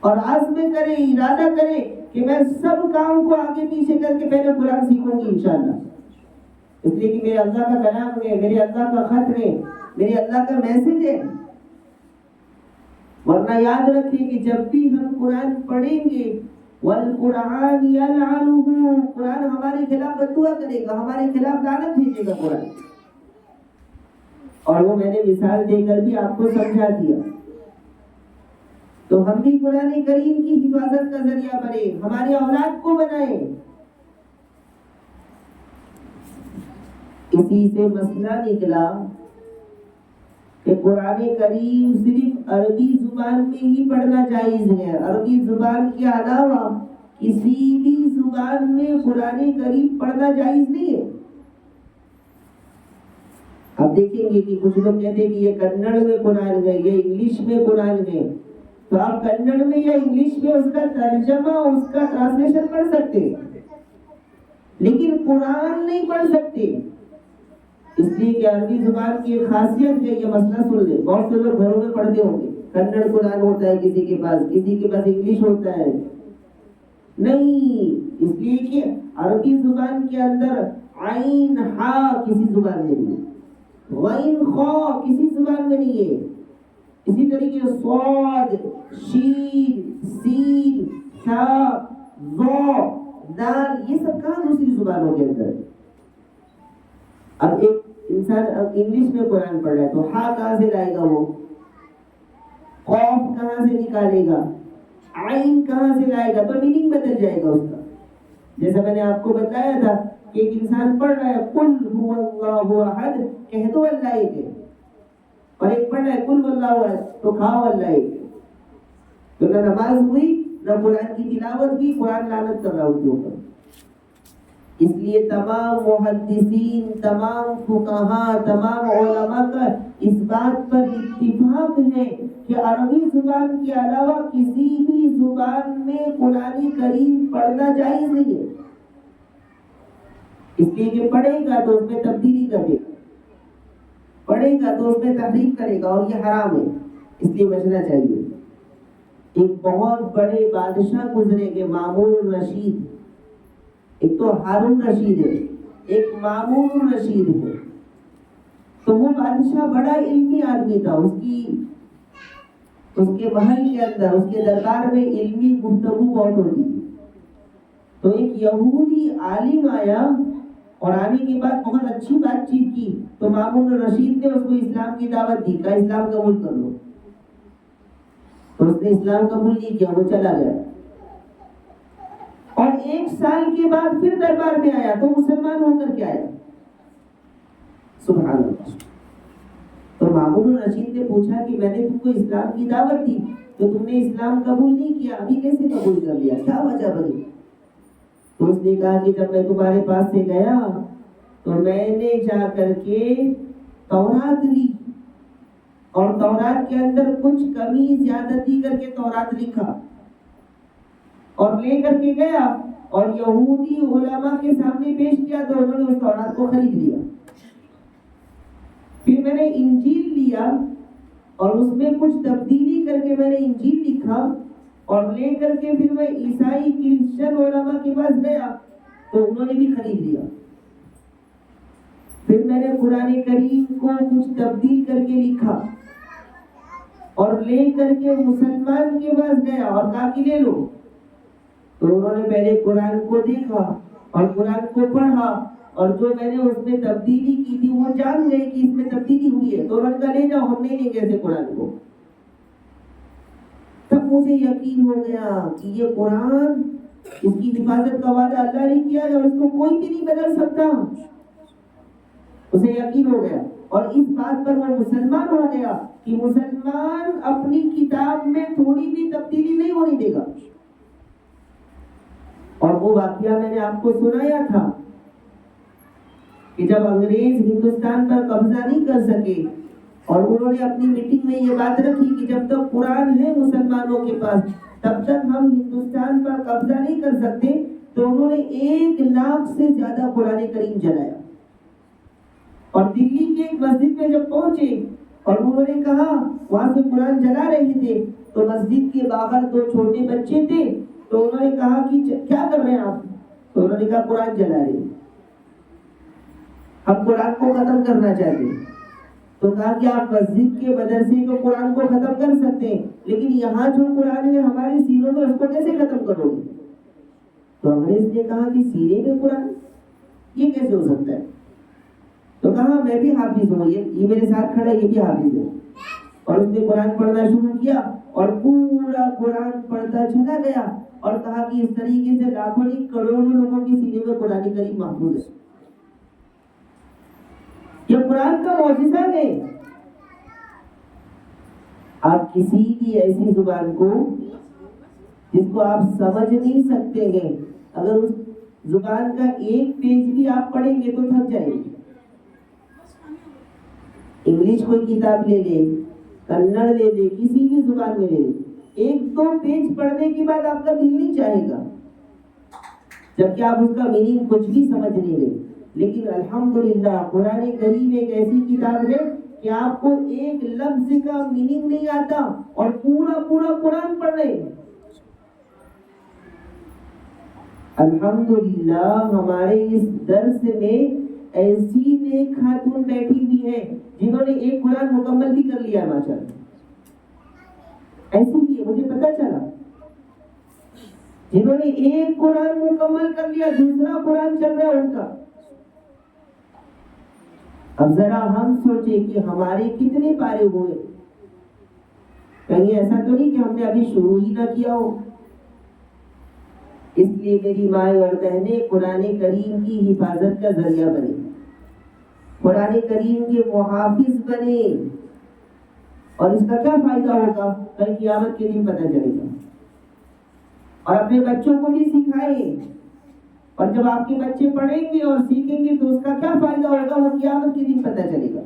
اور عزم کرے، ارادہ کرے کہ میں سب کام کو آگے پیچھے کر کے پہلے قرآن سیکھوں گی انشاءاللہ. اس لیے کہ میرے اللہ کا کلام ہے، میرے اللہ کا خط ہے، میرے اللہ کا میسج ہے. ورنہ یاد رکھیں کہ جب بھی ہم قرآن پڑھیں گے والقرآن یلعنہ، قرآن ہمارے خلاف بددعا کرے گا، ہمارے خلاف لعنت بھیجے گا قرآن. اور وہ میں نے مثال دے کر بھی آپ کو سمجھا دیا. تو ہم بھی قرآن کریم کی حفاظت کا ذریعہ بنے، ہمارے اولاد کو بنائیں. اسی سے مسئلہ نکلا کہ قرآن کریم صرف عربی زبان میں ہی پڑھنا جائز ہے، عربی زبان کے علاوہ کسی بھی زبان میں قرآن کریم پڑھنا جائز نہیں ہے. اب دیکھیں گے کہ کچھ لوگ کہتے ہیں کہ یہ کنڑ میں قرآن ہے، یہ انگلش میں قرآن ہے. تو آپ کنڑ میں یا انگلش میں اس کا ترجمہ، اس کا ٹرانسلیشن پڑھ سکتے ہیں لیکن قرآن نہیں پڑھ سکتے. اس لیے کہ عربی زبان کی ایک خاصیت ہے، یہ مسئلہ سن لیں. بہت سے لوگ گھروں میں پڑھتے ہوں گے، کنڑ قرآن ہوتا ہے کسی کے پاس انگلش ہوتا ہے. نہیں، اس لیے کہ عربی زبان کے اندر عین ہا کسی زبان میں نہیں ہے، غین خا کسی زبان میں نہیں ہے. اسی طریقے صاد، شین، سین، ثا، ظا، دال، یہ سب کہاں دوسری زبانوں کے اندر ہے. اب ایک انسان انگلش میں قرآن پڑھ رہا ہے تو ہا کہاں سے لائے گا وہ؟ خوف کہاں سے نکالے گا، عین کہاں سے لائے گا، تو میننگ بدل جائے گا اس کا. جیسا میں نے آپ کو بتایا تھا کہ ایک انسان پڑھ رہا ہے قل هو اللہ احد، کہہ دو اللہ ایک ہے، اور ایک پڑھ رہا ہے قل هو اللہ احد، تو کھاؤ اللہ ایک ہے. تو نہ نماز ہوئی نہ قرآن کی تلاوت کی، قرآن لعنت کر رہا ان کے اوپر. اس لیے تمام محدثین، تمام فقہاء، تمام علماء کا اس بات پر اتفاق ہے کہ عربی زبان کے علاوہ کسی بھی زبان میں قرآن کریم پڑھنا جائز نہیں ہے. اس لیے کہ پڑھے گا تو اس میں تبدیلی کر دے گا، پڑھے گا تو اس میں تحریف کرے گا، اور یہ حرام ہے. اس لیے بچنا چاہیے. ایک بہت بڑے بادشاہ گزرے گے، مامون الرشید. ایک تو ہارون رشید ہے، ایک مامون الرشید ہے. تو وہ بادشاہ بڑا علمی آدمی تھا. اس کے محل کے اندر، اس کے دربار میں علمی گفتگو بہت ہوتی تھی. تو ایک یہودی عالم آیا اور آنے کے بعد بہت اچھی بات چیت کی. تو مامون الرشید نے اس کو اسلام کی دعوت دی، کہا اسلام قبول کر لو. تو اس نے اسلام قبول نہیں کیا، وہ چلا گیا. اور 1 سال کے بعد پھر دربار میں آیا تو مسلمان ہو کر کے آیا. سبحان اللہ. تو مامون الرشید نے پوچھا کہ میں نے تم کو اسلام کی دعوت دی تو تم نے اسلام قبول نہیں کیا، ابھی کیسے قبول کر لیا، کیا وجہ بنی؟ تو اس نے کہا کہ جب میں تمہارے پاس سے گیا تو میں نے جا کر کے تورات لی، اور تورات کے اندر کچھ کمی زیادتی کر کے تورات لکھا اور لے کر کے گیا اور یہودی علماء کے سامنے پیش کیا تو انہوں نے اس تورات کو خرید لیا. پھر میں نے انجیل لیا اور اس میں کچھ تبدیلی کر کے میں نے انجیل لکھا اور لے کر کے پھر میں عیسائی کرسچن علماء کے پاس گیا تو انہوں نے بھی خرید لیا. پھر میں نے قرآن کریم کو کچھ تبدیل کر کے لکھا اور لے کر کے مسلمان کے پاس گیا اور کہا کہ لے لو. تو انہوں نے پہلے قرآن کو دیکھا اور قرآن کو پڑھا اور جو میں نے اس میں تبدیلی کی تھی وہ جان گئے کہ اس میں تبدیلی ہوئی ہے. تو انہوں نے کہا لے جاؤ، ہم نہیں لیں گے ایسے قرآن کو. تب مجھے یقین ہو گیا کہ یہ قرآن، اس کی حفاظت کا وعدہ اللہ نے کیا ہے اور اس کو کوئی بھی نہیں بدل سکتا. اسے یقین ہو گیا اور اس بات پر وہ مسلمان ہو گیا کہ مسلمان اپنی کتاب میں تھوڑی بھی تبدیلی نہیں ہونے دے گا. اور وہ واقعہ میں نے آپ کو سنایا تھا کہ جب انگریز ہندوستان پر قبضہ نہیں کر سکے اور انہوں نے اپنی میٹنگ میں یہ بات رکھی کہ جب تک قرآن ہے مسلمانوں کے پاس تب تک ہم ہندوستان پر قبضہ نہیں کر سکتے، تو انہوں نے 1 لاکھ سے زیادہ قرآن کریم جلایا. اور دلی کی ایک مسجد میں جب پہنچے اور انہوں نے کہا، وہاں سے قرآن جلا رہے تھے تو مسجد کے باہر 2 چھوٹے بچے تھے. تو انہوں نے کہا کہ کیا کر رہے ہیں آپ؟ تو انہوں نے کہا قرآن جلا رہے ہیں، ہم قرآن کو ختم کرنا چاہتے ہیں. تو کہا کہ آپ مسجد کے مدرسے کو قرآن کو ختم کر سکتے ہیں لیکن یہاں جو قرآن ہے ہمارے سینوں میں، اس کو کیسے ختم کرو گے؟ تو انگریز نے کہا کہ سینے میں قرآن، یہ کیسے ہو سکتا ہے؟ تو کہا میں بھی حافظ ہوں، یہ میرے ساتھ کھڑا ہے، یہ بھی حافظ ہے. اور اس نے قرآن پڑھنا شروع کیا اور پورا قرآن پڑھتا چلا گیا اور کہا کہ اس طریقے سے لاکھوں نہیں کروڑوں لوگوں کے سینے میں قرآن کریم محفوظ ہے. یہ قرآن کا معجزہ ہے. آپ کسی بھی ایسی زبان کو جس کو آپ سمجھ نہیں سکتے ہیں، اگر اس زبان کا ایک پیج بھی آپ پڑھیں گے تو تھک جائیں گے. انگلش کوئی کتاب لے لے، کنڑ لے لے، کسی بھی زبان میں لے لے، 1-2 پیج پڑھنے کے بعد آپ کا دل نہیں چاہے گا جبکہ آپ اس کا میننگ کچھ بھی سمجھ نہیں رہے. لیکن الحمدللہ قرآن کریم ایک ایسی کتاب ہے کہ آپ کو ایک لفظ کا میننگ نہیں آتا اور پورا قرآن پڑھ رہے ہیں. الحمدللہ ہمارے اس درس میں ایسی نیک خاتون بیٹھی ہوئی ہے جنہوں نے ایک قرآن مکمل بھی کر لیا. ماشاءاللہ ایسی بھی ہے، مجھے پتا چلا، جنہوں نے ایک قرآن مکمل کر لیا، دوسرا قرآن چل رہا ہے ان کا. اب ذرا ہم سوچیں کہ ہمارے کتنے پارے ہوئے. کہیں ایسا تو نہیں کہ ہم نے ابھی شروع ہی نہ کیا ہو. اس لیے میری مائیں اور بہنیں قرآن کریم کی حفاظت کا ذریعہ بنے، قرآن کریم کے محافظ بنے. اور اس کا کیا فائدہ ہوگا کل قیامت کے دن پتہ چلے گا. اور اپنے بچوں کو بھی سکھائیں، اور جب آپ کے بچے پڑھیں گے اور سیکھیں گے تو اس کا کیا فائدہ ہوگا وہ قیامت کے دن پتہ چلے گا.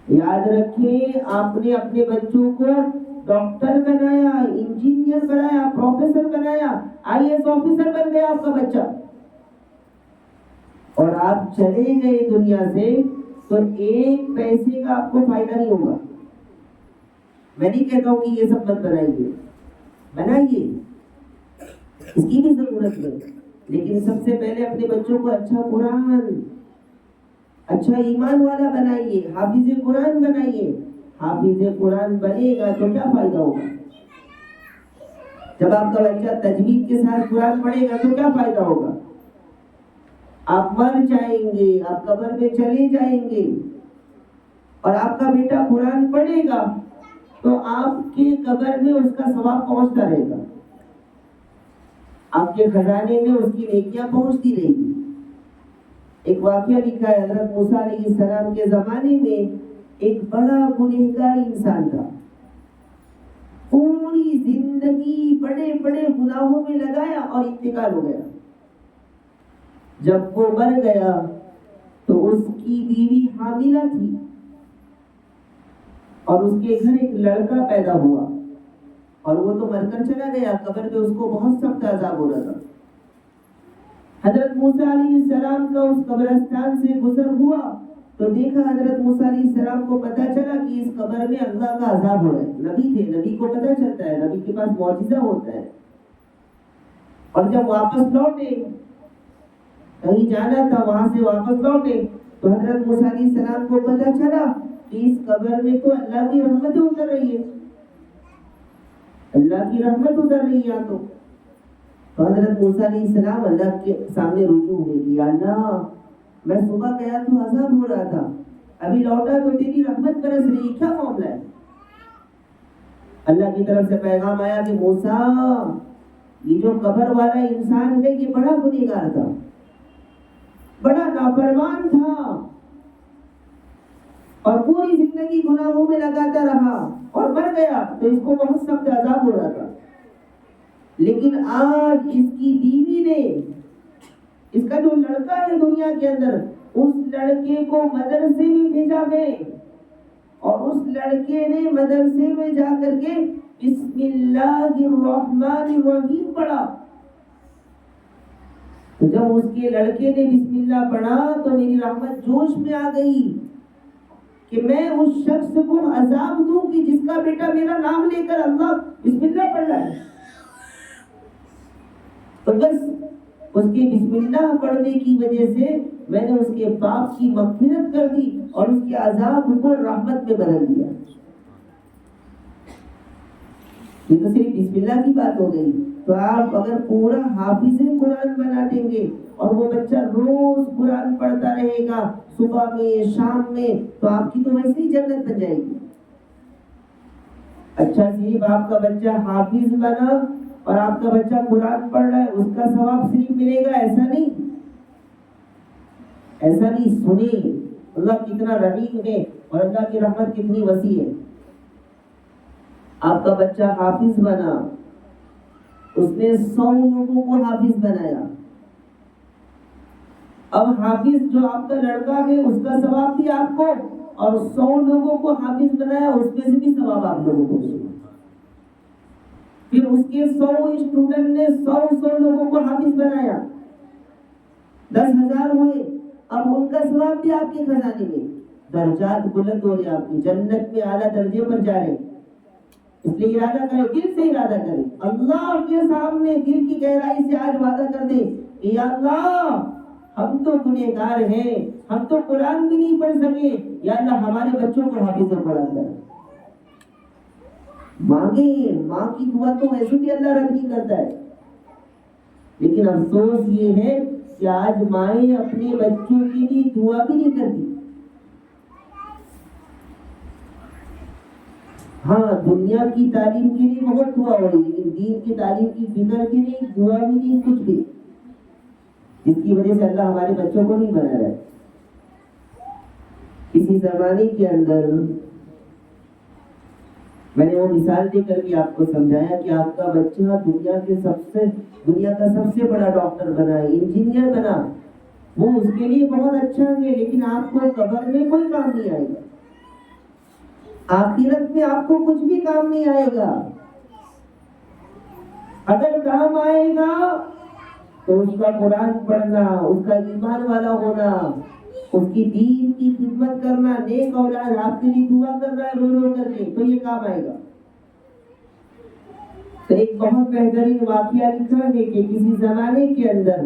یاد رکھیں، آپ نے اپنے بچوں کو ڈاکٹر بنایا، انجینئر بنایا، پروفیسر بنایا، IAS آفیسر بن گیا آپ کا بچہ، اور آپ چلے گئے دنیا سے تو ایک پیسے کا آپ کو فائدہ نہیں ہوگا. میں نہیں کہتا ہوں کہ یہ سب مت بنائیے، بنائیے، اس کی بھی ضرورت ہے، لیکن سب سے پہلے اپنے بچوں کو اچھا قرآن، اچھا ایمان والا بنائیے، حافظ قرآن بنائیے. حافظ قرآن بنے گا تو کیا فائدہ ہوگا؟ جب آپ کا بچہ تجوید کے ساتھ قرآن پڑھے گا تو کیا فائدہ ہوگا؟ آپ مر جائیں گے، آپ قبر میں چلے جائیں گے، اور آپ کا بیٹا قرآن پڑھے گا تو آپ کے قبر میں اس کا ثواب پہنچتا رہے گا، آپ کے خزانے میں اس کی نیکیاں پہنچتی رہے گی. ایک واقعہ لکھا ہے، حضرت موسیٰ علیہ السلام کے زمانے میں ایک بڑا گنہگار انسان تھا، پوری زندگی بڑے بڑے گناہوں میں لگایا اور انتقال ہو گیا. جب وہ مر گیا تو اس کی بیوی حاملہ تھی، اور اس کے گھر ایک لڑکا پیدا ہوا، اور وہ تو مر کر چلا گیا، قبر میں اس کو بہت سخت عذاب ہو رہا تھا. حضرت موسیٰ علیہ السلام کا اس قبرستان سے گزر ہوا تو دیکھا حضرت موسیٰ علیہ السلام کو پتہ چلا کہ اس قبر میں اللہ کا عذاب ہو رہا ہے. نبی تھے، نبی کو پتہ چلتا ہے، نبی کے پاس معجزہ ہوتا ہے. اور جب واپس لوٹے، کہیں جانا تھا، وہاں سے واپس لوٹے تو حضرت موسیٰ علیہ السلام کو پتہ چلا کہ اس قبر میں تو اللہ کی رحمت اتر رہی ہے، اللہ کی رحمت اتر رہی ہے. تو حضرت موسیٰ علیہ السلام اللہ کے سامنے رجوع ہوئے کہ یا اللہ، میں صبح گیا تو عذاب ہو رہا تھا، ابھی لوٹا تو تیری رحمت برس رہی ہے، کیا معاملہ ہے؟ اللہ کی طرف سے پیغام آیا کہ موسیٰ، یہ جو قبر والا انسان ہے یہ بڑا گنہگار تھا، بڑا نافرمان تھا، اور پوری زندگی گناہوں میں لگاتا رہا اور مر گیا تو اس کو بہت سخت عذاب ہو رہا تھا. لیکن آج اس کی بیوی نے، اس کا جو لڑکا ہے دنیا کے اندر، اس لڑکے کو مدرسے میں بھیجا گئے، اور اس لڑکے نے مدرسے میں جا کر کے بسم اللہ الرحمن الرحیم پڑھا. تو جب اس کے لڑکے نے بسم اللہ پڑھا تو میری رحمت جوش میں آ گئی کہ میں اس شخص کو عذاب دوں کہ جس کا بیٹا میرا نام لے کر اللہ بسم اللہ پڑھ رہا ہے. تو بس اس کے بسم اللہ پڑھنے کی وجہ سے میں نے اس کے باپ کی مغفرت کر دی اور اس کے عذاب کو رحمت میں بدل دیا. یہ تو صرف بسم اللہ کی بات ہو گئی. تو آپ اگر پورا حافظ قرآن بنا دیں گے اور وہ بچہ روز قرآن پڑھتا رہے گا صبح میں شام میں، تو آپ کی تو ویسے ہی جنت بن جائے گی. اچھا، صرف آپ کا بچہ حافظ بنا اور آپ کا بچہ قرآن پڑھ رہا ہے اس کا ثواب صرف ملے گا، ایسا نہیں، ایسا نہیں. سنیں اللہ کتنا رحیم ہے اور اللہ کی رحمت کتنی وسیع ہے. آپ کا بچہ حافظ بنا، اس نے 100 لوگوں کو حافظ بنایا. اب حافظ جو آپ کا لڑکا ہے اس کا ثواب بھی آپ کو، اور 100 لوگوں کو حافظ بنایا اس میں سے بھی ثواب آپ لوگوں کو. پھر اس کے 100 اسٹوڈنٹ نے 100 لوگوں کو حافظ بنایا، 10,000 ہوئے. اب ان کا ثواب بھی آپ کے خزانے میں. درجات بلند ہو رہے، آپ کی جنت میں اعلیٰ درجے پر جا رہے. اس لیے ارادہ کریں، دل سے ارادہ کریں، اللہ کے سامنے دل کی گہرائی سے آج وعدہ کر دیں کہ یا اللہ، ہم تو گنہگار ہیں، ہم تو قرآن بھی نہیں پڑھ سکے، یا اللہ ہمارے بچوں کو حافظ قرآن کر. مانگیں، ماں کی دعا تو ویسے بھی اللہ رد نہیں کرتا ہے. لیکن افسوس یہ ہے کہ آج مائیں اپنے بچوں کے لیے دعا بھی نہیں کرتی. ہاں دنیا کی تعلیم کے لیے بہت دعا ہو رہی ہے، لیکن دین کی تعلیم کی فکر بھی نہیں، دعا بھی نہیں، کچھ بھی، جس کی وجہ سے اللہ ہمارے بچوں کو نہیں بنا رہا ہے۔ کسی زمانے کے اندر میں نے وہ مثال دے کر بھی آپ کو سمجھایا کہ آپ کا بچہ دنیا کا سب سے بڑا ڈاکٹر بنا، انجینئر بنا، وہ اس کے لیے بہت اچھا ہے، لیکن آپ کو قبر میں کوئی کام نہیں آئے گا، آخرت میں آپ کو کچھ بھی کام نہیں آئے گا۔ اگر کام آئے گا تو اس کا قرآن پڑھنا، اس کا ایمان والا ہونا، اس کی دین کی خدمت کرنا، نیک اولاد آپ کے لیے دعا کر رہا ہے رو رو کر کے، تو یہ کام آئے گا۔ تو ایک بہت بہترین واقعہ لکھا ہے کہ کسی زمانے کے اندر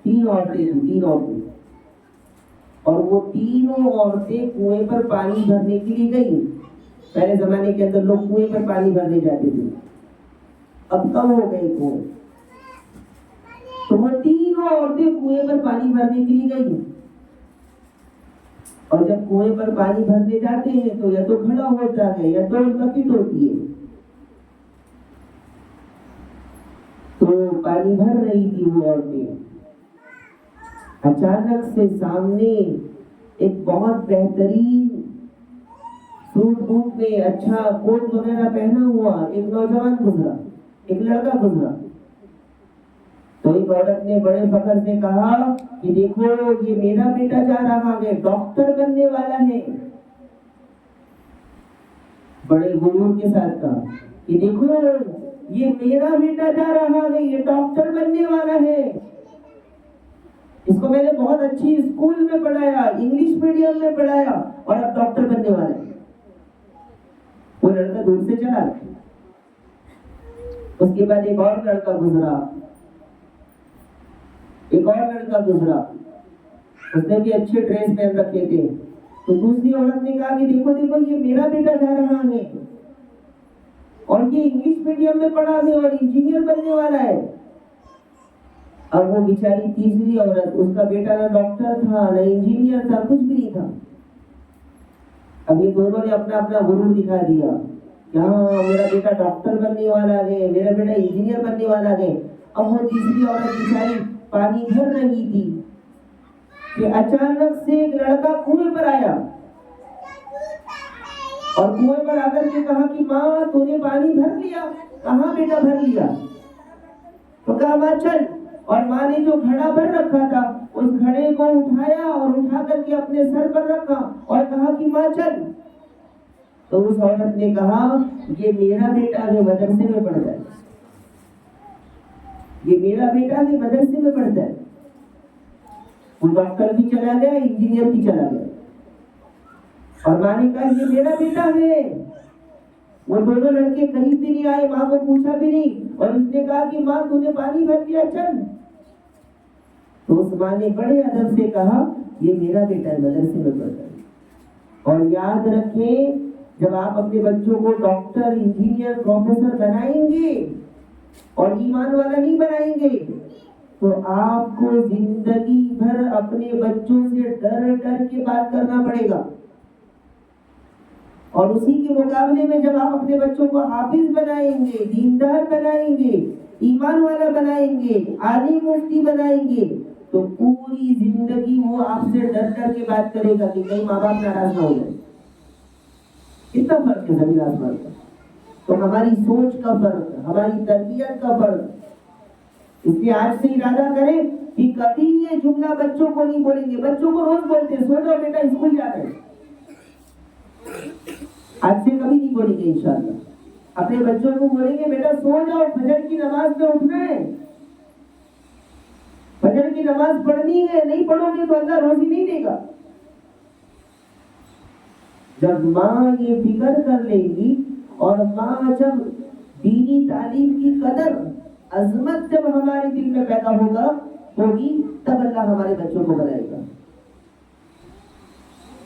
تین عورتیں، اور وہ تینوں عورتیں کنویں پر پانی بھرنے کے لیے گئی۔ پہلے زمانے کے اندر لوگ کنویں پر پانی بھرنے جاتے تھے، اب کم ہو گئے کنویں، تو وہ تینوں عورتیں کنویں پر پانی بھرنے کے لیے گئی۔ اور جب کنویں پر پانی بھرنے جاتے ہیں تو یا تو کھڑا ہوتا ہے یا تو بکٹ ہوتی ہے، تو پانی بھر رہی تھی وہ عورتیں، اچانک سے سامنے ایک بہت بہترین سوٹ بوٹ میں اچھا کوٹ وغیرہ پہنا ہوا ایک نوجوان گزرا، ایک لڑکا گزرا۔ تو ایک عورت نے بڑے فخر سے کہا کہ دیکھو یہ میرا بیٹا جا رہا ہے، ڈاکٹر بننے والا ہے۔ بڑے غرور کے ساتھ کہا کہ دیکھو یہ میرا بیٹا جا رہا ہے، یہ ڈاکٹر بننے والا ہے، اس کو میں نے بہت اچھی اسکول میں پڑھایا، انگلش میڈیم میں پڑھایا، اور اب ڈاکٹر بننے والا ہے۔ وہ لڑکا دور سے چلا گیا۔ اس کے بعد ایک اور لڑکا گزرا، اس نے بھی اچھے ڈریس پہن رکھے تھے، تو دوسری عورت نے کہا کہ دیکھو یہ میرا بیٹا جا رہا ہے، اور یہ انگلش میڈیم میں پڑھا ہے اور انجینئر بننے والا ہے۔ اب وہ بیچاری تیسری عورت، اس کا بیٹا نہ ڈاکٹر تھا نہ انجینئر تھا، کچھ بھی نہیں تھا۔ اب یہ دونوں نے اپنا غرور دکھا دیا کہ ہاں میرا بیٹا ڈاکٹر بننے والا ہے، میرا بیٹا انجینئر بننے والا ہے۔ اب وہ تیسری عورت بیچاری پانی بھر رہی تھی کہ اچانک سے ایک لڑکا کنویں پر آیا، اور کنویں پر آ کر کے کہا کہ ماں تو نے پانی بھر لیا؟ کہاں بیٹا بھر لیا؟ تو کہا ماں چل، اور ماں نے جو گھڑا بھر رکھا تھا اس گھڑے کو اٹھایا اور اٹھا کر کے اپنے سر پر رکھا اور کہا کہ ماں چل۔ تو اس عورت نے کہا یہ میرا بیٹا ہے، مدرسے میں پڑھتا ہے، یہ میرا بیٹا ہے، مدرسے میں پڑھتا ہے۔ وہ ڈاکٹر بھی چلا گیا، انجینئر بھی چلا گیا، اور ماں نے کہا یہ میرا بیٹا ہے۔ وہ دونوں لڑکے قریب بھی نہیں آئے، ماں کو پوچھا بھی نہیں، اور اس نے کہا کہ ماں تو نے پانی بھر دیا، چل۔ تو اس ماں نے بڑے ادب سے کہا یہ میرا بیٹا ہے، مدرسے میں پڑھتا ہے۔ اور یاد رکھیں جب آپ اپنے بچوں کو ڈاکٹر، انجینئر، پروفیسر بنائیں گے اور ایمان والا نہیں بنائیں گے تو آپ کو زندگی بھر اپنے بچوں سے ڈر کے بات کرنا پڑے گا۔ اور اسی کے مقابلے میں جب آپ اپنے بچوں کو حافظ بنائیں گے، دیندار بنائیں گے، ایمان والا بنائیں گے، عالم مفتی بنائیں گے، تو پوری زندگی وہ آپ سے ڈر کے بات کرے گا کہ کہیں ماں باپ ناراض نہ ہو جائے۔ کتنا فرق ہے زمین آسمان کا۔ تو ہماری سوچ کا فرق، ہماری تربیت کا فرق، اس لیے آج سے ارادہ کریں کہ کبھی یہ جملہ بچوں کو نہیں بولیں گے۔ بچوں کو روز بولتے ہیں سو جاؤ بیٹا اسکول جا رہے، آج سے کبھی نہیں بولیں گے انشاءاللہ۔ اپنے بچوں کو بولیں گے بیٹا سو جاؤ، فجر کی نماز میں اٹھنا ہے، فجر کی نماز پڑھنی ہے، نہیں پڑھو گے تو اللہ روزی نہیں دے گا۔ جب ماں یہ فکر کر لے گی اور ماں جب دینی تعلیم کی قدر، عظمت جب ہمارے دل میں پیدا ہوگی تب اللہ ہمارے بچوں کو بنائے گا۔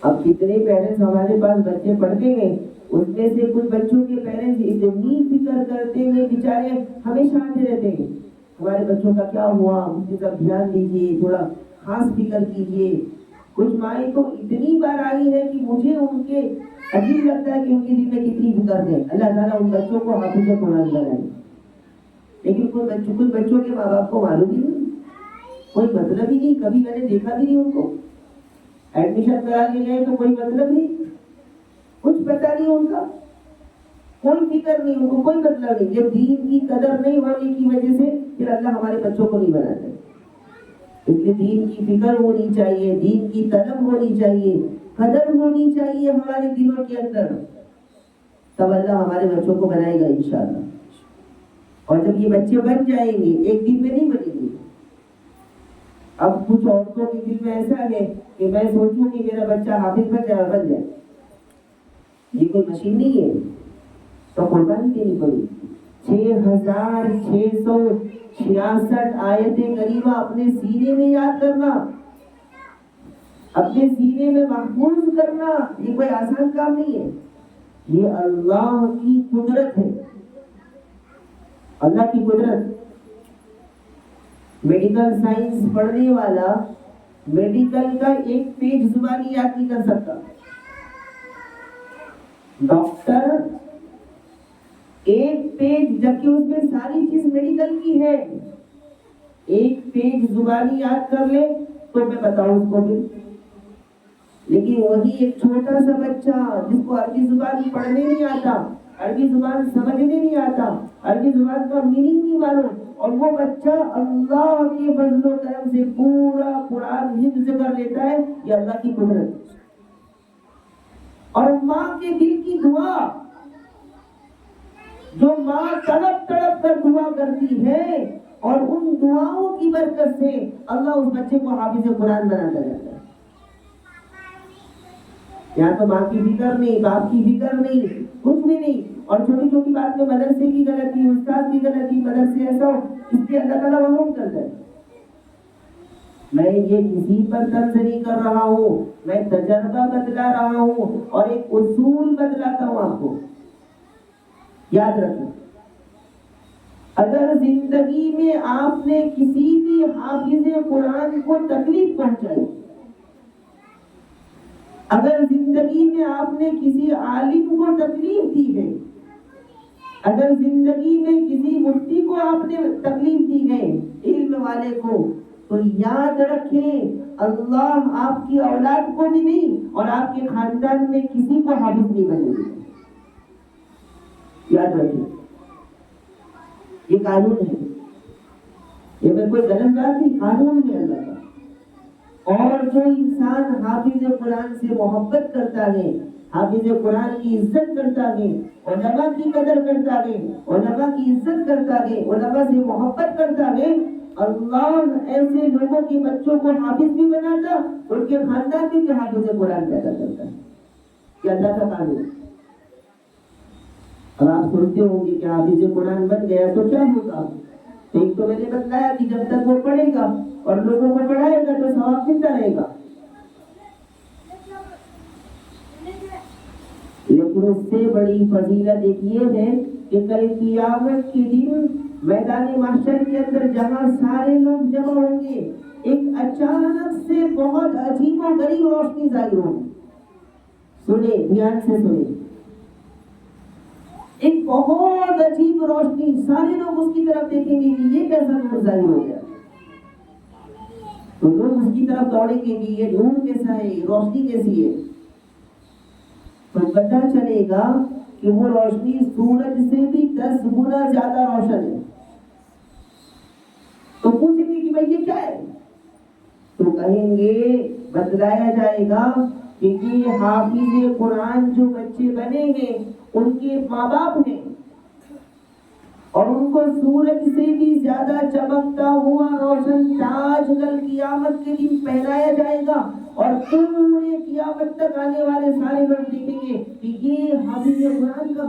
اب کتنے پیرنٹس ہمارے پاس بچے پڑھتے ہیں، اس میں سے کچھ بچوں کے پیرنٹس اتنی فکر کرتے ہیں، بیچارے ہمیشہ آتے رہتے ہیں ہمارے بچوں کا کیا ہوا، اس کی طرف دھیان دیجیے، تھوڑا خاص فکر کیجیے، کچھ مائیں تو اتنی بار آئی ہیں کہ مجھے ان کے عجیب لگتا ہے کہ ان کے دل میں کتنی فکر ہے. اللہ تعالیٰ ان بچوں کو حافظ قرآن بنائے. لیکن کچھ بچوں کے ماں باپ کو معلوم ہی نہیں, کوئی مطلب ہی نہیں, کبھی میں نے دیکھا بھی نہیں ان کو. ایڈمیشن کرا کے گئے تو کوئی مطلب نہیں, کچھ پتہ نہیں ان کا, کوئی فکر نہیں, ان کو کوئی مطلب نہیں. یہ دین کی قدر نہیں ہونے کی وجہ سے پھر اللہ ہمارے بچوں کو نہیں بناتا. اس لیے دین کی فکر ہونی چاہیے, دین کی طلب ہونی چاہیے, قدر ہونی چاہیے ہمارے دلوں کے اندر, تب اللہ ہمارے بچوں کو بنائے گا انشاءاللہ. اور جب یہ بچے بن جائیں گے, ایک دن میں نہیں بنیں گے. اب کچھ عورتوں کے دل میں ایسا ہے کہ میں سوچوں کہ میرا بچہ حافظ بن جائے. یہ کوئی مشین نہیں ہے, تو قربانی دینی پڑی. 6666 آیت کریمہ اپنے سینے میں یاد کرنا, اپنے سینے میں محفوظ کرنا, یہ کوئی آسان کام نہیں ہے. یہ اللہ کی قدرت ہے, اللہ کی قدرت. میڈیکل سائنس پڑھنے والا میڈیکل کا ایک پیج زبانی یاد نہیں کر سکتا. ڈاکٹر ایک پیج, جبکہ اس میں ساری چیز میڈیکل کی ہے, ایک پیج زبانی یاد کر لے تو میں بتاؤں اس کو بھی. لیکن وہی ایک چھوٹا سا بچہ جس کو عربی زبان پڑھنے نہیں آتا, عربی زبان سمجھنے نہیں آتا, عربی زبان کا میننگ نہیں معلوم, اور وہ بچہ اللہ کے فضل و کرم سے پورا قرآن حفظ کر لیتا ہے. یہ اللہ کی قدرت. اور ماں کے دل کی دعا, جو ماں تڑپ تڑپ کر دعا کرتی ہے, اور ان دعاؤں کی برکت سے اللہ اس بچے کو حافظ قرآن بناتا جاتا ہے. یہاں تو ماں کی فکر نہیں, باپ کی فکر نہیں, کچھ بھی نہیں. اور چھوٹی چھوٹی بات میں مدرسے کی غلطی, استاد کی غلطی, مدرسے ایسا ہو, اس لیے اللہ تعالیٰ محروم کرتا ہے. میں یہ کسی پر طنز نہیں کر رہا ہوں, میں تجربہ بتلا رہا ہوں اور ایک اصول بتلاتا ہوں آپ کو. یاد رکھیں, اگر زندگی میں آپ نے کسی بھی حافظ قرآن کو تکلیف پہنچائی, اگر زندگی میں آپ نے کسی عالم کو تکلیف دی ہے, اگر زندگی میں کسی مفتی کو آپ نے تکلیف دی ہے, علم والے کو, تو یاد رکھیں اللہ آپ کی اولاد کو بھی نہیں اور آپ کے خاندان میں کسی کو حافظ نہیں بنے گا. یاد رکھیں, یہ قانون ہے, یہ میں کوئی غلط بات نہیں, قانون ہے اللہ کا. اور جو انسان حافظ قرآن سے محبت کرتا ہے, حافظ قرآن کی عزت کرتا ہے, علماء کی قدر کرتا ہے, علماء کی عزت کرتا ہے, علماء سے محبت کرتا ہے, اللہ ایسے لوگوں کے بچوں کو حافظ بھی بناتا, ان کے خاندان میں بھی حافظ قرآن پیدا کرتا ہے. یہ اللہ کا قانون. اب آپ سوچتے ہوں گے کہ حافظ قرآن بن گیا تو کیا ہوگا؟ ایک تو میں نے بتلایا کہ جب تک وہ پڑھے گا اور لوگوں کو پڑھائے گا تو ثواب ملتا رہے گا. لیکن اس سے بڑی فضیلت ایک یہ ہے کہ کل قیامت کے دن میدان محشر کے اندر جہاں سارے لوگ جمع ہوں گے, ایک اچانک سے بہت عجیب و غریب روشنی ظاہر ہوگی. سنیں, دھیان سے سنیں. ایک بہت عجیب روشنی, سارے لوگ اس کی طرف دیکھیں گے کہ یہ کیسا نور ظاہر ہو گیا. تو لوگ اس کی طرف دوڑیں گے کہ یہ نور کیسا ہے, یہ روشنی کیسی ہے. تو پتہ چلے گا کہ وہ روشنی سورج سے بھی 10 گنا زیادہ روشن ہے. تو پوچھیں گے کہ بھائی یہ کیا ہے, تو کہیں گے, بتلایا جائے گا کہ یہ حافظ قرآن جو بچے بنے ہیں ان کے ماں باپ ہیں, اور ان کو سورج سے بھی زیادہ چمکتا ہوا روشن تاج کل قیامت کے دن پہنایا جائے گا, اور پورے قیامت تک آنے والے سارے لوگ دیکھیں گے کہ یہ حافظ قرآن کا,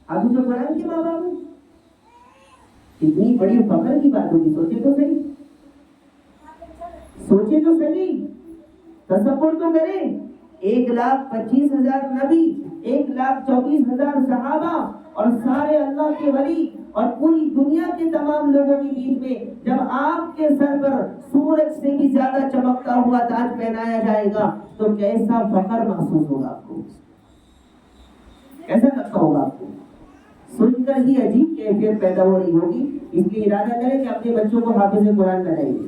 حافظ قرآن کے ماں باپ ہیں. اتنی بڑی فخر کی بات ہوگی. سوچے تو صحیح, سوچے تو صحیح, تصور تو کریں. 1,25,000 نبی, 1,24,000 صحابہ, اور سارے اللہ کے ولی, اور پوری دنیا کے تمام لوگوں کے بیچ میں جب آپ کے سر پر سورج سے بھی زیادہ چمکتا ہوا تاج پہنایا جائے گا تو کیسا فخر محسوس ہوگا آپ کو، کیسا لگتا ہوگا آپ کو؟ سن کر ہی عجیب کیفیت پیدا ہو رہی ہوگی۔ اس لیے ارادہ کریں کہ اپنے بچوں کو حافظ قرآن بنائیں گے،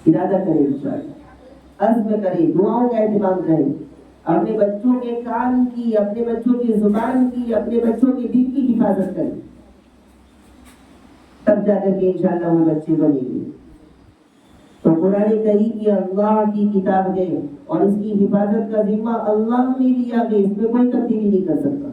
ارادہ کریں، انشاءاللہ عزم کریں، دعاؤں کا اہتمام کریں، اپنے بچوں کے کان کی، اپنے بچوں کی زبان کی، اپنے بچوں کے دل کی حفاظت کریں، تب جا کر کے انشاءاللہ وہ بچے بنیں گے۔ تو قرآن کریم یہ اللہ کی کتاب ہے اور اس کی حفاظت کا ذمہ اللہ نے لیا ہے، اس میں کوئی تبدیلی نہیں کر سکتا۔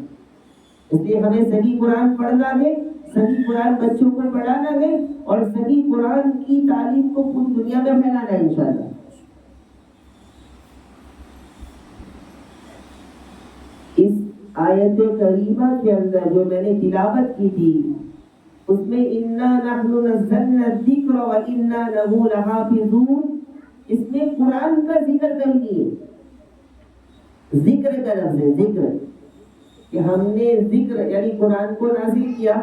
اس لیے ہمیں صحیح قرآن پڑھنا ہے، صحیح قرآن بچوں کو پڑھانا ہے اور صحیح قرآن کی تعلیم کو پوری دنیا میں پھیلانا ہے انشاءاللہ۔ اس آیت کریمہ کے اندر جو میں نے تلاوت کی تھی اس میں اِنَّا نَحْنُ نَزَّلْنَا الذِّكْرَ وَإِنَّا لَهُ لَحَافِظُونَ، اس میں قرآن کا ذکر کر لیے، ذکر کا لفظ ہے، ذکر کہ ہم نے ذکر یعنی قرآن کو نازل کیا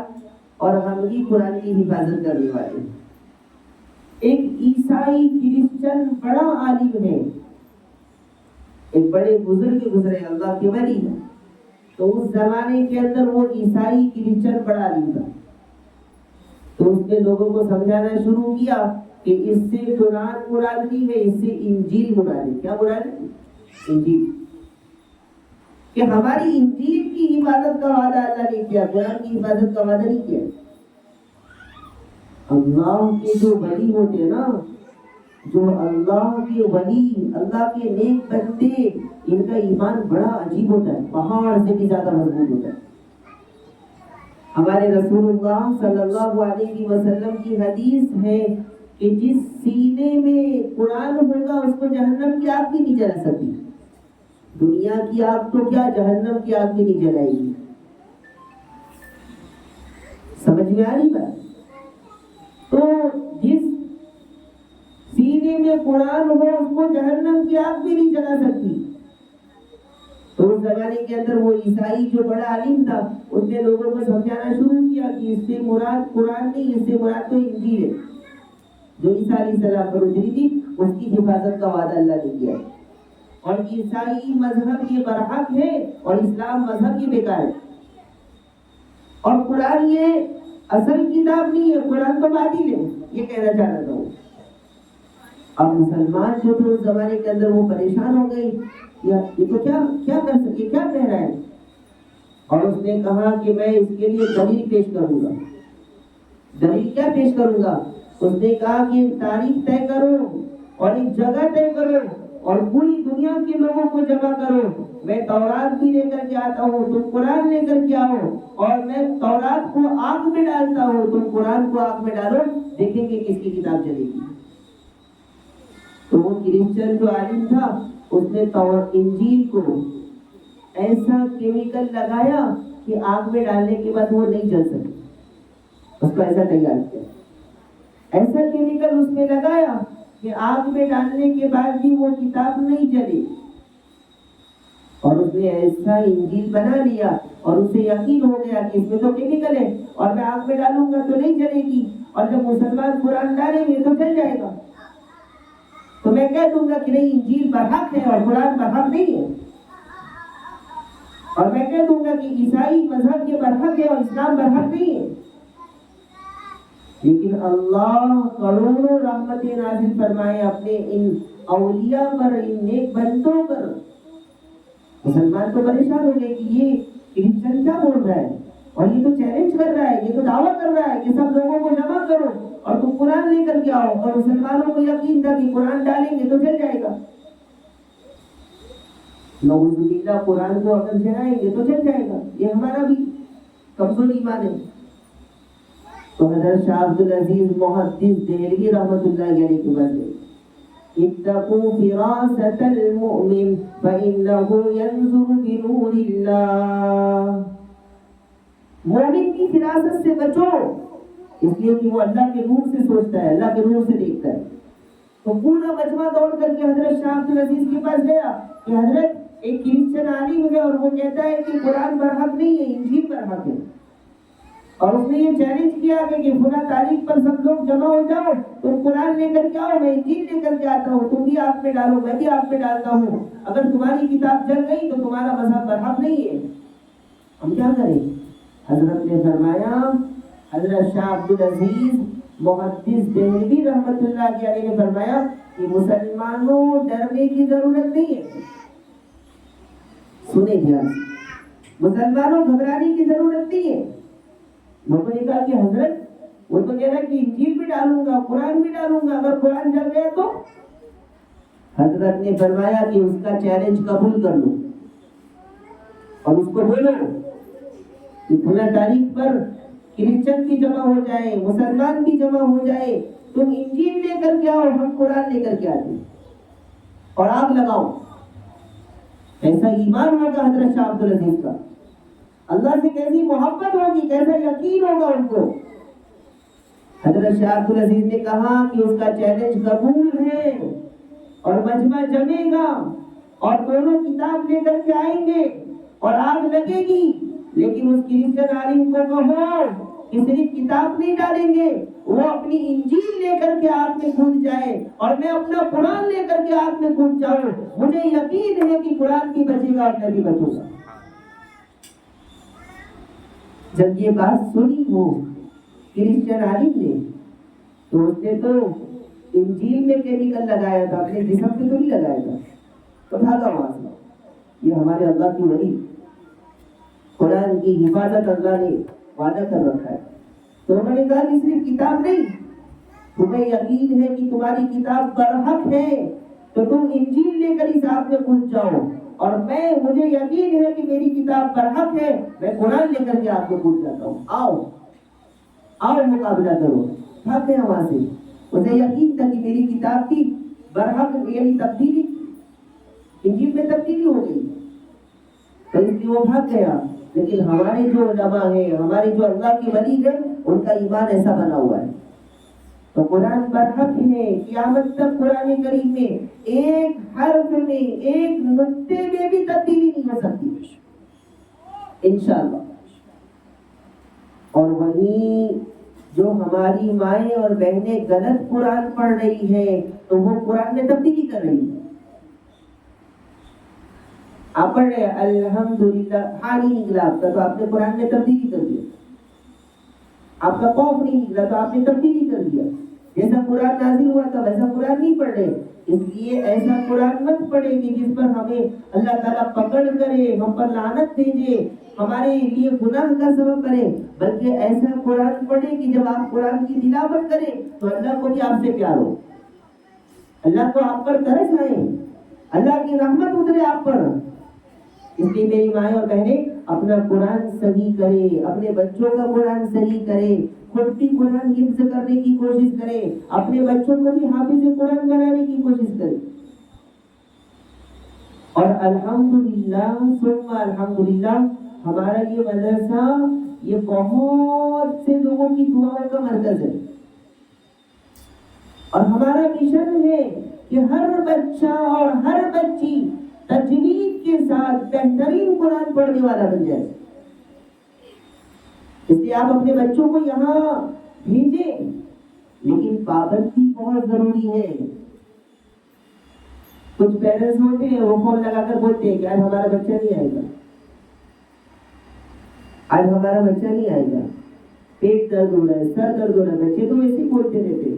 اور ہم ہی قرآن کی حفاظت کرنے والے۔ ایک عیسائی کرسچن بڑا عالم ہے، ایک بڑے بزرگ گزرے اللہ کے ولی، تو اس زمانے کے اندر وہ عیسائی کرسچن بڑا عالم تھا، تو اس نے لوگوں کو سمجھانا شروع کیا کہ اس سے قرآن مراد نہیں ہے، اس سے انجیل مراد ہے۔ کیا مراد ہے؟ انجیل، کہ ہماری انجیل کی حفاظت کا وعدہ اللہ نے کیا، قرآن کی حفاظت کا وعدہ نہیں کیا۔ اللہ کے جو ولی ہوتے ہیں نا، جو اللہ کے ولی، اللہ کے نیک بندے، ان کا ایمان بڑا عجیب ہوتا ہے، پہاڑ سے بھی زیادہ مضبوط ہوتا ہے۔ ہمارے رسول اللہ صلی اللہ علیہ وسلم کی حدیث ہے کہ جس سینے میں قرآن ہوگا اس کو جہنم کی آگ بھی نہیں جلا سکتی، دنیا کی آگ تو کیا، جہنم کی آگ بھی نہیں جلائے گی۔ سمجھ میں آ رہی بات؟ تو جس سینے میں قرآن ہو اس کو جہنم کی آگ بھی نہیں جلا سکتی۔ تو اس زمانے کے اندر وہ عیسائی جو بڑا عالم تھا اس نے لوگوں کو سمجھانا شروع کیا کہ اس سے مراد قرآن نہیں، اس سے مراد تو انجیل ہے جو عیسیٰ علیہ السلام پر اتری تھی، اس کی حفاظت کا وعدہ اللہ نے کیا ہے۔ اور عیسائی مذہب یہ برحق ہے اور اسلام مذہب یہ بیکار ہے، اور قرآن یہ اصل کتاب نہیں ہے، قرآن تو باطل ہے، یہ کہنا چاہ رہا تھا وہ۔ اب مسلمان جو تھے اس زمانے کے اندر وہ پریشان ہو گئی، یہ تو کیا کر سکے، کیا کہہ رہا ہے؟ اور اس نے کہا کہ میں اس کے لیے دلیل پیش کروں گا۔ دلیل کیا پیش کروں گا؟ اس نے کہا کہ ایک تاریخ طے کرو اور ایک جگہ طے کرو اور پوری دنیا کے لوگوں کو جمع کرو، میں تورات بھی لے کر کے آتا ہوں، تم قرآن لے کر کے آؤ، اور میں تورات کو آگ میں ڈالتا ہوں، تم قرآن کو آگ میں ڈالو، دیکھیں گے کس کی کتاب چلے گی۔ تو وہ کرسچن جو عالم تھا اس نے انجیل کو ایسا کیمیکل لگایا کہ آگ میں ڈالنے کے بعد وہ نہیں جل سکی، اس کو ایسا تیار کیا، ایسا کیمیکل اس میں لگایا کہ آگ میں ڈالنے کے بعد بھی وہ کتاب نہیں جلی، اور اس نے ایسا انجیل بنا لیا اور اسے یقین ہو گیا کہ اس میں تو کیمیکل ہے اور میں آگ میں ڈالوں گا تو نہیں جلے گی، اور جب مسلمان قرآن ڈالیں گے تو جل جائے گا، تو میں کہہ دوں گا کہ نہیں انجیل برحق ہے اور قرآن برحق نہیں ہے، اور میں کہہ دوں گا کہ عیسائی مذہب یہ برحق ہے اور اسلام برحق نہیں ہے۔ لیکن اللہ کروڑوں رحمتیں نازل فرمائے اپنے ان اولیاء پر، ان نیک بندوں پر۔ مسلمان تو پریشان ہو گئے کہ یہ کرسچن کیا بول رہا ہے، اور یہ تو چیلنج کر رہا ہے، یہ تو دعویٰ کر رہا ہے کہ سب لوگوں کو جمع کرو اور تم قرآن لے کر کے آؤ، اور مسلمانوں کو یقین تھا کہ قرآن ڈالیں گے تو چل جائے گا، نعوذ باللہ قرآن کو اگر جلائیں گے تو چل جائے گا، یہ ہمارا بھی کمزور ایمان ہے۔ تو حضرت شاہ عبدالعزیز محدث دہلوی رحمۃ اللہ علیہ کے بات ہے، اتقوا فراست المؤمن فإنه ينظر بنور اللہ، مومن کی فراست سے بچو، اس لیے کہ وہ اللہ کے نور سے سوچتا ہے، اللہ کے نور سے دیکھتا ہے۔ تو پورا مجمع دوڑ کر کے حضرت شاہ عبدالعزیز کے پاس گیا کہ حضرت ایک کرسچن عالم ہے اور وہ کہتا ہے کہ قرآن برحق نہیں ہے، انجیل برحق ہے، اور اس نے یہ چیلنج کیا کہ فلاں تاریخ پر سب لوگ جمع ہو جاؤ، تم قرآن لے کر کے آؤ، میں انجیل لے کر کے آتا ہوں، تم بھی آپ میں ڈالو، میں بھی آپ میں ڈالتا ہوں، اگر تمہاری کتاب جل گئی تو تمہارا مذہب برحق نہیں ہے، ہم کیا کریں؟ حضرت نے فرمایا، حضرت شاہ عبدالعزیز محدث دہلوی رحمۃ اللہ علیہ نے فرمایا کہ مسلمانوں ڈرنے کی ضرورت نہیں ہے، سنیں دھیان، مسلمانوں گھبرانے کی ضرورت نہیں ہے۔ لوگوں نے کہا کہ حضرت وہ تو کہہ رہا ہے کہ انجیل بھی ڈالوں گا، قرآن بھی ڈالوں گا، اگر قرآن جل گیا تو؟ حضرت نے فرمایا کہ اس کا چیلنج قبول کر لو اور اس کو بولو کہ فلاں تاریخ پر کرسچن بھی جمع ہو جائے، مسلمان بھی جمع ہو جائے، تم انجیل لے کر کے آؤ، ہم قرآن لے کر کے آتے اور آگ لگاؤ۔ ایسا ایمان ہوگا حضرت شاہ عبدالعزیز کا، اللہ سے کیسی محبت ہوگی، کیسا یقین ہوگا ان کو۔ حضرت شاہ عبدالعزیز نے کہا کہ اس کا چیلنج قبول ہے اور مجمع جمے گا اور دونوں کتاب لے کر کے آئیں گے اور آگ لگے گی، لیکن اس کرسچن عالم کو کہو کہ صرف کتاب نہیں ڈالیں گے، وہ اپنی انجیل لے کر کے آگ میں کود جائے اور میں اپنا قرآن لے کر کے آگ میں کود جاؤں، مجھے یقین ہے کہ قرآن بھی بچے گا اور میں بھی بچوں گا۔ جب یہ بات سنی وہ کرسچن عالم نے تو اس نے تو انجیل میں کیمیکل لگایا تھا، اپنے جسم میں تو نہیں لگایا تھا، تو بھاگا وہاں سے۔ یہ ہمارے اللہ کی ولی، قرآن کی حفاظت اللہ نے وعدہ کر رکھا ہے۔ تو انہوں نے کہا کہ صرف کتاب نہیں، تمہیں یقین ہے کہ تمہاری کتاب برحق ہے تو تم انجیل لے کر اس آگ میں کود جاؤ، اور مجھے یقین ہے کہ میری کتاب برحق ہے، میں قرآن لے کر کے آگ میں کود جاتا ہوں، آؤ مقابلہ کرو۔ بھاگ گیا وہاں سے، اسے یقین تھا کہ میری کتاب کی برحق یعنی تبدیلی، انجیل میں تبدیلی ہو گئی، تو اس لیے وہ بھاگ گیا۔ لیکن ہمارے جو علماء ہیں، ہمارے جو اللہ کے ولی ہیں، ان کا ایمان ایسا بنا ہوا ہے۔ تو قرآن برحق ہے، قیامت تک قرآن کریم میں ایک حرف میں، ایک نقطے میں بھی تبدیلی نہیں ہو سکتی انشاءاللہ۔ اور وہیں جو ہماری مائیں اور بہنیں غلط قرآن پڑھ رہی ہیں تو وہ قرآن میں تبدیلی کر رہی ہیں۔ آپ پڑھ رہے ہیں الحمدللہ، ہاں نہیں نکلا آپ کا تو آپ نے قرآن میں تبدیلی کر دیا، آپ کا خوف نہیں نکلا تو آپ نے تبدیلی کر دیا، جیسا قرآن نازل ہوا تھا ویسا قرآن نہیں پڑھ رہے۔ اس لیے ایسا قرآن مت پڑھے کہ جس پر ہمیں اللہ تعالیٰ پکڑ کرے، ہم پر لعنت بھیجے، ہمارے لیے گناہ کا سبب کرے، بلکہ ایسا قرآن پڑھے کہ جب آپ قرآن کی تلاوت کریں تو اللہ کو بھی آپ سے پیار ہو، اللہ کو آپ پر ترس آئے، اللہ کی رحمت اترے آپ پر۔ اس لیے میری مائیں اور بہنیں اپنا قرآن صحیح کرے، اپنے بچوں کا قرآن صحیح کرے، خود بھی قرآن حفظ کرنے کی کوشش کرے، اپنے بچوں کو بھی حافظ قرآن بنانے کی کوشش کرے۔ اور الحمدللہ ثم الحمدللہ ہمارا یہ مدرسہ یہ بہت سے لوگوں کی دعاؤں کا مرکز ہے، اور ہمارا مشن ہے کہ ہر بچہ اور ہر بچی تجوید کے ساتھ بہترین قرآن پڑھنے والا بن جائے۔ اس لیے آپ اپنے بچوں کو یہاں بھیجیں، لیکن پابندی بہت ضروری ہے۔ کچھ پیرنٹس ہوتے ہیں وہ فون لگا کر بولتے ہیں کہ آج ہمارا بچہ نہیں آئے گا، آج ہمارا بچہ نہیں آئے گا، پیٹ درد ہو رہا ہے، سر درد ہو رہا ہے، بچے تو ویسے ہی بولتے رہتے۔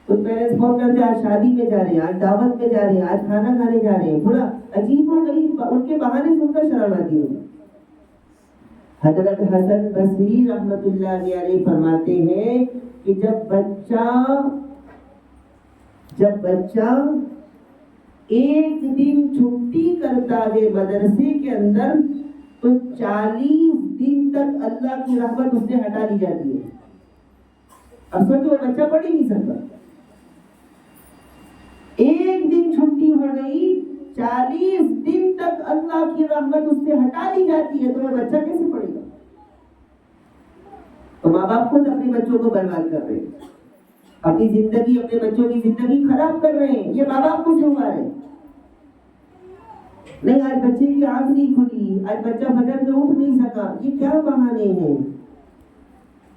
کچھ پیرنٹس فون کرتے آج شادی میں جا رہے ہیں، آج دعوت میں جا رہے ہیں، آج کھانا کھانے جا رہے ہیں، تھوڑا عجیب و غریب ان کے بہانے سن کر شرم آتی ہے۔ حضرت حسن بصری رحمۃ اللہ علیہ فرماتے ہیں کہ جب بچہ ایک دن چھٹی کرتا ہے مدرسے کے اندر تو 40 دن تک اللہ کی رحمت اس سے ہٹا لی جاتی ہے۔ اب سوچو وہ بچہ پڑھ ہی نہیں سکتا، ایک دن چھٹی ہو گئی 40 دن تک اللہ کی رحمت اس سے ہٹا لی جاتی ہے، تو وہ بچہ کیسے پڑھے گا؟ تو ماں باپ خود اپنے بچوں کو برباد کر رہے ہیں، اپنی زندگی، اپنے بچوں کی زندگی خراب کر رہے ہیں، یہ ماں باپ کو ذمہ ہے۔ نہیں آج بچے کی آنکھ نہیں کھلی، آج بچہ فجر میں اٹھ نہیں سکا، یہ کیا بہانے ہیں؟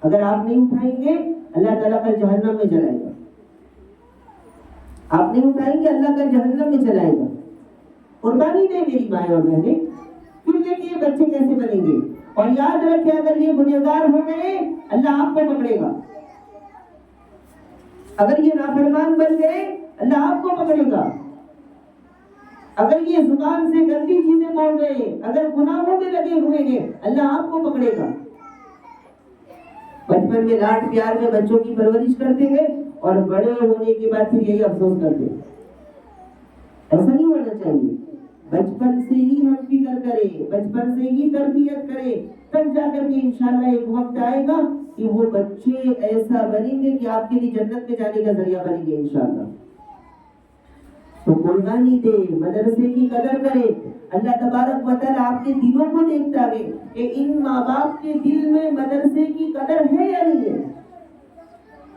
اگر آپ نہیں اٹھائیں گے اللہ تعالیٰ کل جہنم میں جلائے گا، آپ نہیں اٹھائیں گے اللہ کل جہنم میں جلائے گا۔ قربانی دے میری مائیں اور بہنیں، پھر دیکھیے یہ بچے کیسے بنیں گے، اور یاد رکھیں اگر یہ گنہگار ہو گئے اللہ آپ کو پکڑے گا، اگر یہ نافرمان بن گئے اللہ آپ کو پکڑے گا، اگر یہ زبان سے گندی چیزیں بول گئے، اگر گناہوں میں لگے ہوئے ہیں اللہ آپ کو پکڑے گا۔ بچپن میں لاڈ پیار میں بچوں کی پرورش کرتے ہیں اور بڑے ہونے کے بعد پھر یہی افسوس کرتے ہیں، ایسا نہیں ہونا چاہیے۔ بچپن سے ہی ہم فکر کریں، بچپن سے ہی تربیت کریں، تب جا کر کے انشاءاللہ ایک وقت آئے گا کہ وہ بچے ایسا بنیں گے کہ آپ کے لیے جنت میں جانے کا ذریعہ بنیں گے انشاءاللہ۔ تو قربانی دے، مدرسے کی قدر کرے۔ اللہ تبارک و تعالیٰ آپ کے دلوں کو دیکھتا ہے کہ ان ماں باپ کے دل میں مدرسے کی قدر ہے یا نہیں ہے،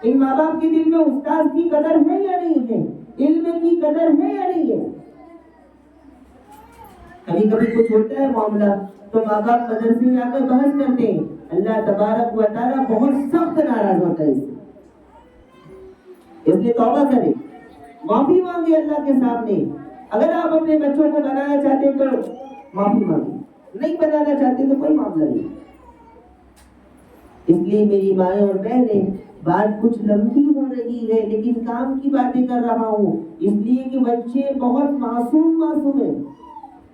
ان ماں باپ کے دل میں استاد کی قدر ہے یا نہیں ہے، علم کی قدر ہے یا نہیں ہے۔ کبھی کبھی کچھ ہوتا ہے معاملہ تو ماں باپ مدرسے میں آ کر بحث کرتے ہیں، اللہ تبارک و تعالیٰ بہت سخت ناراض ہوتا ہے اس لیے توبہ کریں، معافی مانگے اللہ کے سامنے۔ اگر آپ اپنے بچوں کو بنانا چاہتے تو معافی مانگے، نہیں بنانا چاہتے تو کوئی معاملہ نہیں۔ اس لیے میری مائیں اور بہنیں، بات کچھ لمبی ہو رہی ہے لیکن کام کی باتیں کر رہا ہوں، اس لیے کہ بچے بہت معصوم ہیں۔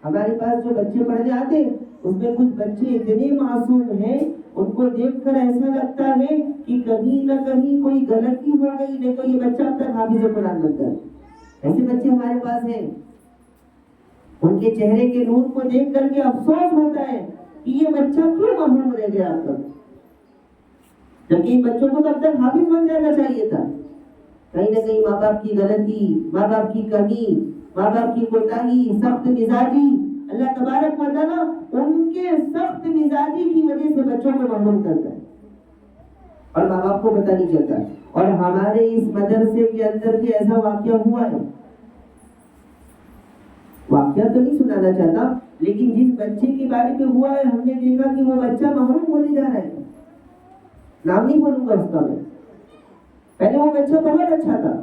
ہمارے پاس جو بچے پڑھنے آتے اس میں کچھ بچے اتنے معصوم ہیں، ان کو دیکھ کر ایسا لگتا ہے کہ کہیں نہ کہیں کوئی غلطی ہو گئی، نہیں تو یہ بچہ اب تک حافظ قرآن بنتا ہے۔ ایسے بچے ہمارے پاس ہیں، ان کے چہرے کے نور کو دیکھ کر کے افسوس ہوتا ہے کہ یہ بچہ کیوں محروم رہ گیا اب تک، جبکہ ان بچوں کو تو اب تک حافظ بن جانا چاہیے تھا۔ کہیں نہ کہیں ماں باپ کی غلطی، ماں باپ کی کمی، ماں باپ کی کوتاہی، سخت مزاجی، اللہ تبارک و تعالیٰ ان کے سخت مزاجی کی وجہ سے بچوں کو محروم کرتا ہے اور ماں باپ کو پتہ نہیں چلتا۔ اور ہمارے اس مدرسے کے اندر بھی ایسا واقعہ ہوا ہے، واقعہ تو نہیں سنانا چاہتا لیکن جس بچے کے بارے میں ہوا ہے ہم نے دیکھا کہ وہ بچہ محروم ہونے جا رہا ہے، نام نہیں بولوں گا اس کا میں۔ پہلے وہ بچہ بہت اچھا تھا،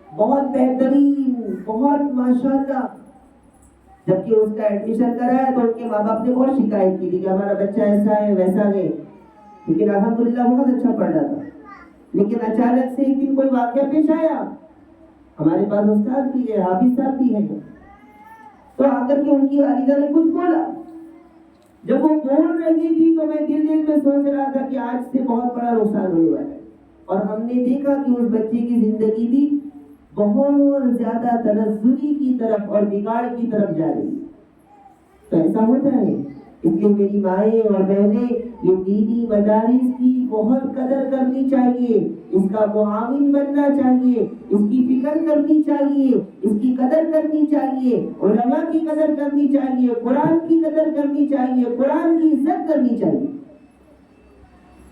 بہت بہترین، بہت ماشاءاللہ، جبکہ اس کا ایڈمیشن کرایا تو ان کے ماں باپ نے بہت شکایت کی تھی کہ ہمارا بچہ ایسا ہے ویسا ہے، لیکن الحمدللہ بہت اچھا پڑھ رہا تھا۔ لیکن اچانک سے ایک دن کوئی واقعہ پیش آیا، ہمارے پاس استاد بھی ہے، حافظ صاحب بھی ہے، تو آ کر کے ان کی والدہ نے کچھ بولا۔ جب وہ بول رہی تھی تو میں دل میں سوچ رہا تھا کہ آج سے بہت بڑا نقصان ہونے والا ہے، اور ہم نے دیکھا کہ اس بچے کی زندگی بھی بہت زیادہ تنزلی کی طرف اور بگاڑ کی طرف جا رہی ہے۔ تو ایسا ہوتا ہے، اس لیے میری مائیں اور بہنیں یہ دینی مدارس کی بہت قدر کرنی چاہیے، اس کا معاون بننا چاہیے، اس کی فکر کرنی چاہیے، اس کی قدر کرنی چاہیے، علماء کی قدر کرنی چاہیے، قرآن کی قدر کرنی چاہیے، قرآن کی عزت کرنی چاہیے۔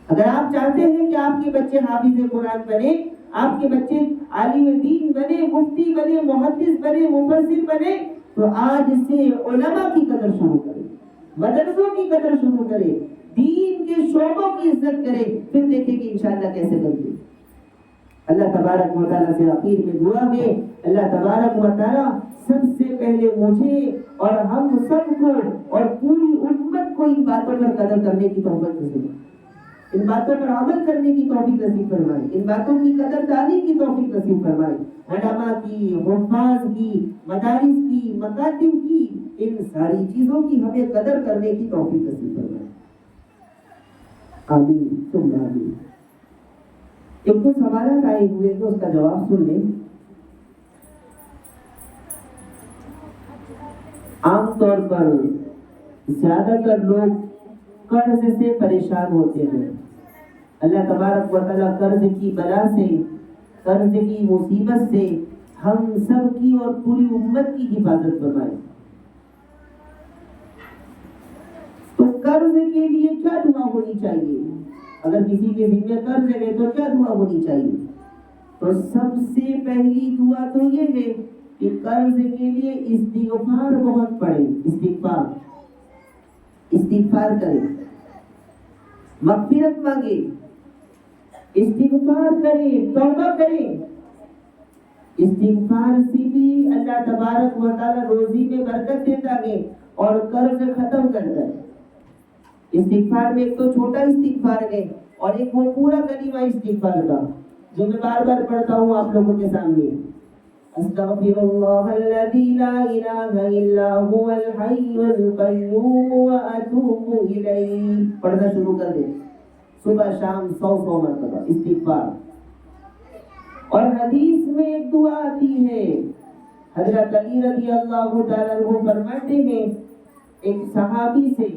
اگر آپ چاہتے ہیں کہ آپ کے بچے حافظ قرآن بنے، آپ کے بچے عالم دین بنے، مفتی بنے، محدث بنے، مفسر بنے، تو آج سے علماء کی قدر شروع کریں، مدرسوں کی قدر شروع کریں، دین کے شعبوں کی عزت کریں، پھر دیکھیں کہ انشاءاللہ کیسے بنتے۔ اللہ تبارک و تعالیٰ سے آخر میں دعا ہے، اللہ تبارک و تعالیٰ سب سے پہلے مجھے اور ہم سب کو اور پوری امت کو ان باتوں پر قدر کرنے کی توفیق نصیب فرمائے، ان باتوں پر عمل کرنے کی توفیق نصیب فرمائے، ان باتوں کی قدر دانی کی توفیق نصیب فرمائے، علماء کی، حفاظ کی، مدارس کی، مکاتب کی، ان ساری چیزوں کی ہمیں قدر کرنے کی توفیق نصیب فرمائے۔ آمین ثم آمین۔ ایک تو سوالات آئے ہوئے تو اس کا جواب سن لیں۔ عام طور پر زیادہ تر لوگ قرض سے پریشان ہوتے ہیں، اللہ تبارک و تعالیٰ قرض کی بلا سے، قرض کی مصیبت سے ہم سب کی اور پوری امت کی حفاظت فرمائے۔ تو قرض کے لیے کیا دعا ہونی چاہیے؟ اگر کسی کے ذمہ قرض ہے تو کیا دعا ہونی چاہیے؟ تو سب سے پہلی دعا تو یہ ہے کہ قرض کے لیے استغفار بہت پڑے، استغفار کرے، مغفرت مانگے، استغفار کرے، توبہ کرے۔ استغفار سے بھی اللہ تبارک و تعالی روزی میں برکت دیتا ہے اور قرض ختم کرتا ہے۔ استغفار میں ایک تو چھوٹا استغفار ہے اور ایک وہ پورا کلمہ استغفار کا جو میں بار بار پڑھتا ہوں آپ لوگوں کے سامنے، استغفر اللہ الذی لا الہ الا هو الحی القیوم واتوب الیہ، پڑھنا شروع کر دیں صبح شام 100 مرتبہ استغفار۔ اور حدیث میں ایک دعا آتی ہے، حضرت علی رضی اللہ تعالیٰ عنہ فرماتے ہیں ایک صحابی سے،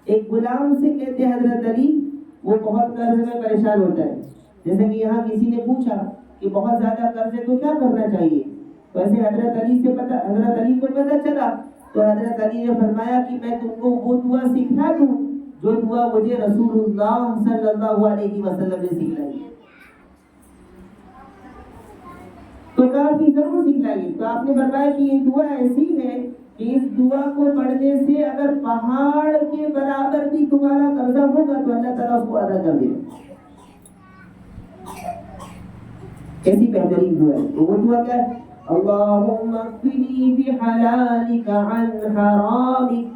ایک غلام سے کہتے ہیں حضرت علی وہ بہت قرض میں پریشان ہوتا ہے، جیسے کہ یہاں کسی نے پوچھا کہ بہت زیادہ قرض ہے تو کیا کرنا چاہیے، تو ایسے حضرت علی کو پتہ چلا تو حضرت علی نے فرمایا کہ میں تم کو وہ دعا سکھا دوں جو دعا مجھے رسول اللہ صلی اللہ علیہ وسلم نے سکھلائی، تو کہا کہ ضرور سکھلائیے۔ تو آپ نے فرمایا کہ یہ دعا ایسی ہے کہ اس دعا کو پڑھنے سے اگر پہاڑ کے برابر بھی تمہارا قرضہ ہوگا تو اللہ تعالیٰ اس کو ادا کر دے گا۔ ایسی بہترین دعا ہے، وہ دعا کیا ہے؟ اللہم اکفنی بحلالک عن حرامک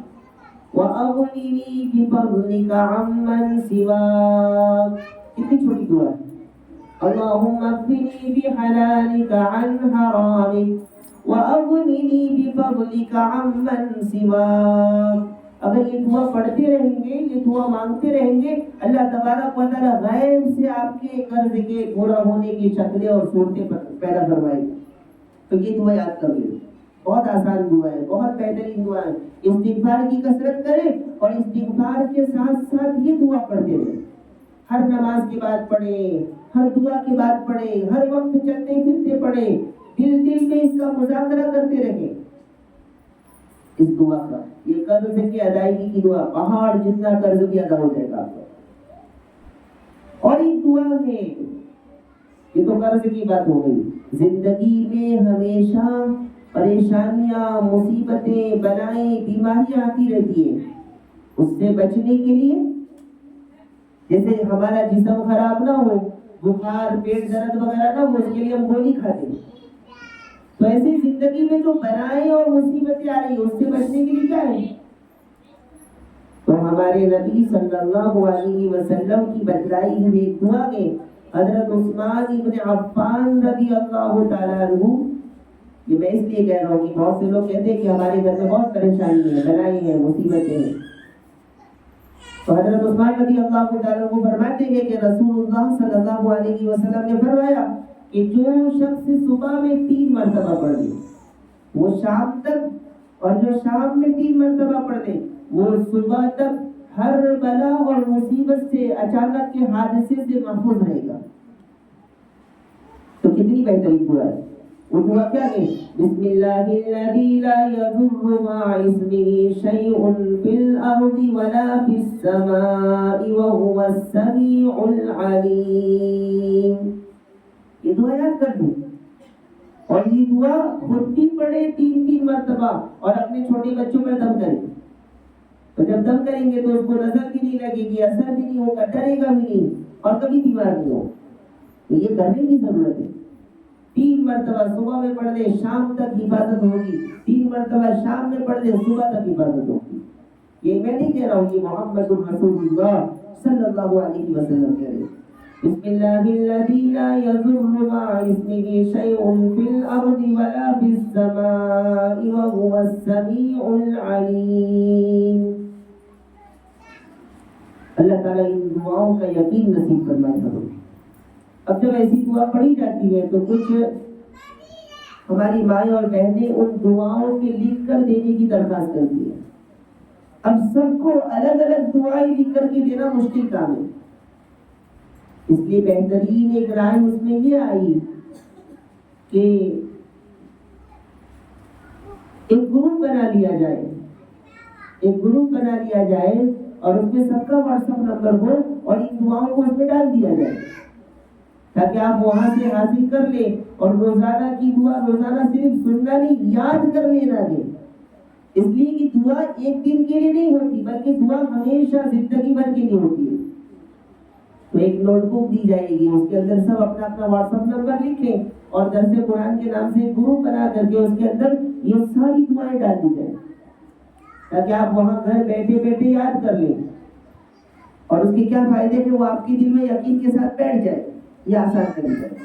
واغننی بفضلک عمن سواک۔ کتنی چھوٹی دعا ہے، اللہم اکفنی بحلالک عن حرامک وَأَغْنِنِي بِفَضْلِكَ عَمَّنْ سِوَاكَ۔ اگر یہ دعا پڑھتے رہیں گے، یہ دعا مانگتے رہیں گے، اللہ تبارک و تعالیٰ غیب سے آپ کے قرض کے پورا ہونے کی شکلیں اور صورتیں پیدا کروائے گا۔ تو یہ دعا یاد کر لیں، بہت آسان دعا ہے، بہت بہترین دعا ہے۔ استغفار کی کثرت کریں اور استغفار کے ساتھ ساتھ یہ دعا پڑھتے رہیں، ہر نماز کے بعد پڑھیں، ہر دعا کے بعد پڑھیں، ہر وقت چلتے پھرتے پڑھیں، دل میں اس کا مذاکرہ کرتے رہیں اس دعا کا۔ یہ قرض کی ادائیگی کی دعا، پہاڑ جتنا قرض بھی ادا ہو جائے گا آپ کا۔ اور ایک دعا ہے، یہ تو قرض کی بات ہو گئی، زندگی میں ہمیشہ پریشانیاں، مصیبتیں، بلائیں، بیماریاں آتی رہتی ہیں، اس سے بچنے کے لیے جیسے ہمارا جسم خراب نہ ہو، بخار، پیٹ درد وغیرہ نہ ہو، اس کے لیے ہم گولی کھاتے ہیں، تو ایسے زندگی میں جو بلائیں اور مصیبتیں آ رہی ہیں اس سے بچنے کے لیے کیا ہے؟ تو ہمارے نبی صلی اللہ علیہ وسلم کی بتلائی ہوئی ایک دعا ہے، حضرت عثمان ابن عفان رضی اللہ تعالیٰ عنہ، یہ میں اس لیے کہہ رہا ہوں کہ بہت سے لوگ کہتے ہیں کہ ہمارے گھر میں بہت پریشانی ہے، بلائیں ہیں، مصیبتیں ہیں، تو حضرت عثمان رضی اللہ تعالیٰ عنہ فرماتے ہیں کہ رسول اللہ صلی اللہ علیہ وسلم نے فرمایا کہ جو شخص صبح میں 3 مرتبہ پڑھ دے وہ شام تک، اور جو شام میں 3 مرتبہ پڑھ دے وہ صبح تک ہر بلا اور مصیبت سے، اچانک کے حادثے سے محفوظ رہے گا۔ تو کتنی بہترین دعا ہے، وہ دعا کیا ہے؟ بسم اللہ الذی لا یضر مع اسمہ شیء فی الارض ولا فی السماء وهو السمیع العلیم۔ یہ دعا یاد کر دیں اور یہ دعا خود بھی پڑھے 3 مرتبہ اور اپنے چھوٹے بچوں پر دم کریں، تو جب دم کریں گے تو اس کو نظر بھی نہیں لگے گی، اثر بھی نہیں ہوگا، ڈرے گا بھی نہیں اور کبھی بیمار نہیں ہوگا۔ تو یہ کرنے کی ضرورت ہے، 3 مرتبہ صبح میں پڑھ دیں، شام تک حفاظت ہوگی، 3 مرتبہ شام میں پڑھ دیں، صبح تک حفاظت ہوگی۔ یہ میں نہیں کہہ رہا ہوں کہ محمد رسول اللہ صلی اللہ علیہ وسلم کہہ رہے ہیں۔ بسم اللہ الذی لا یضر مع اسمہ شیء فی الارض ولا فی السماء وهو السمیع العلیم۔ اللہ تعالیٰ ان دعاؤں کا یقین نصیب فرمائے ہمیں۔ اب جب ایسی دعا پڑھی جاتی ہے تو کچھ ہماری مائیں اور بہنیں ان دعاؤں کے لکھ کر دینے کی درخواست کرتی ہیں۔ اب سب کو الگ الگ دعائیں لکھ کر کے دینا مشکل کام ہے، اس لیے بہترین ایک رائے اس میں یہ آئی کہ ایک گروپ بنا لیا جائے اور اس میں سب کا واٹس ایپ نمبر ہو اور ان دعاؤں کو اس میں ڈال دیا جائے، تاکہ آپ وہاں سے حاصل کر لیں، اور روزانہ کی دعا روزانہ صرف سننا نہیں، یاد کر لینا ہے۔ اس لیے کہ دعا ایک دن کے لیے نہیں ہوتی، بلکہ دعا ہمیشہ زندگی بھر کے لیے ہوتی ہے۔ تو ایک نوٹ بک دی جائے گی، اس کے اندر سب اپنا اپنا واٹس ایپ نمبر لکھیں، اور درس قرآن کے نام سے ایک گروپ بنا کر کے اس کے اندر یہ ساری دعائیں ڈال دی جائیں، تاکہ آپ وہاں گھر بیٹھے بیٹھے یاد کر لیں۔ اور اس کے کیا فائدے کہ وہ آپ کے دل میں یقین کے ساتھ بیٹھ جائے، یہ آسان طریقہ ہے۔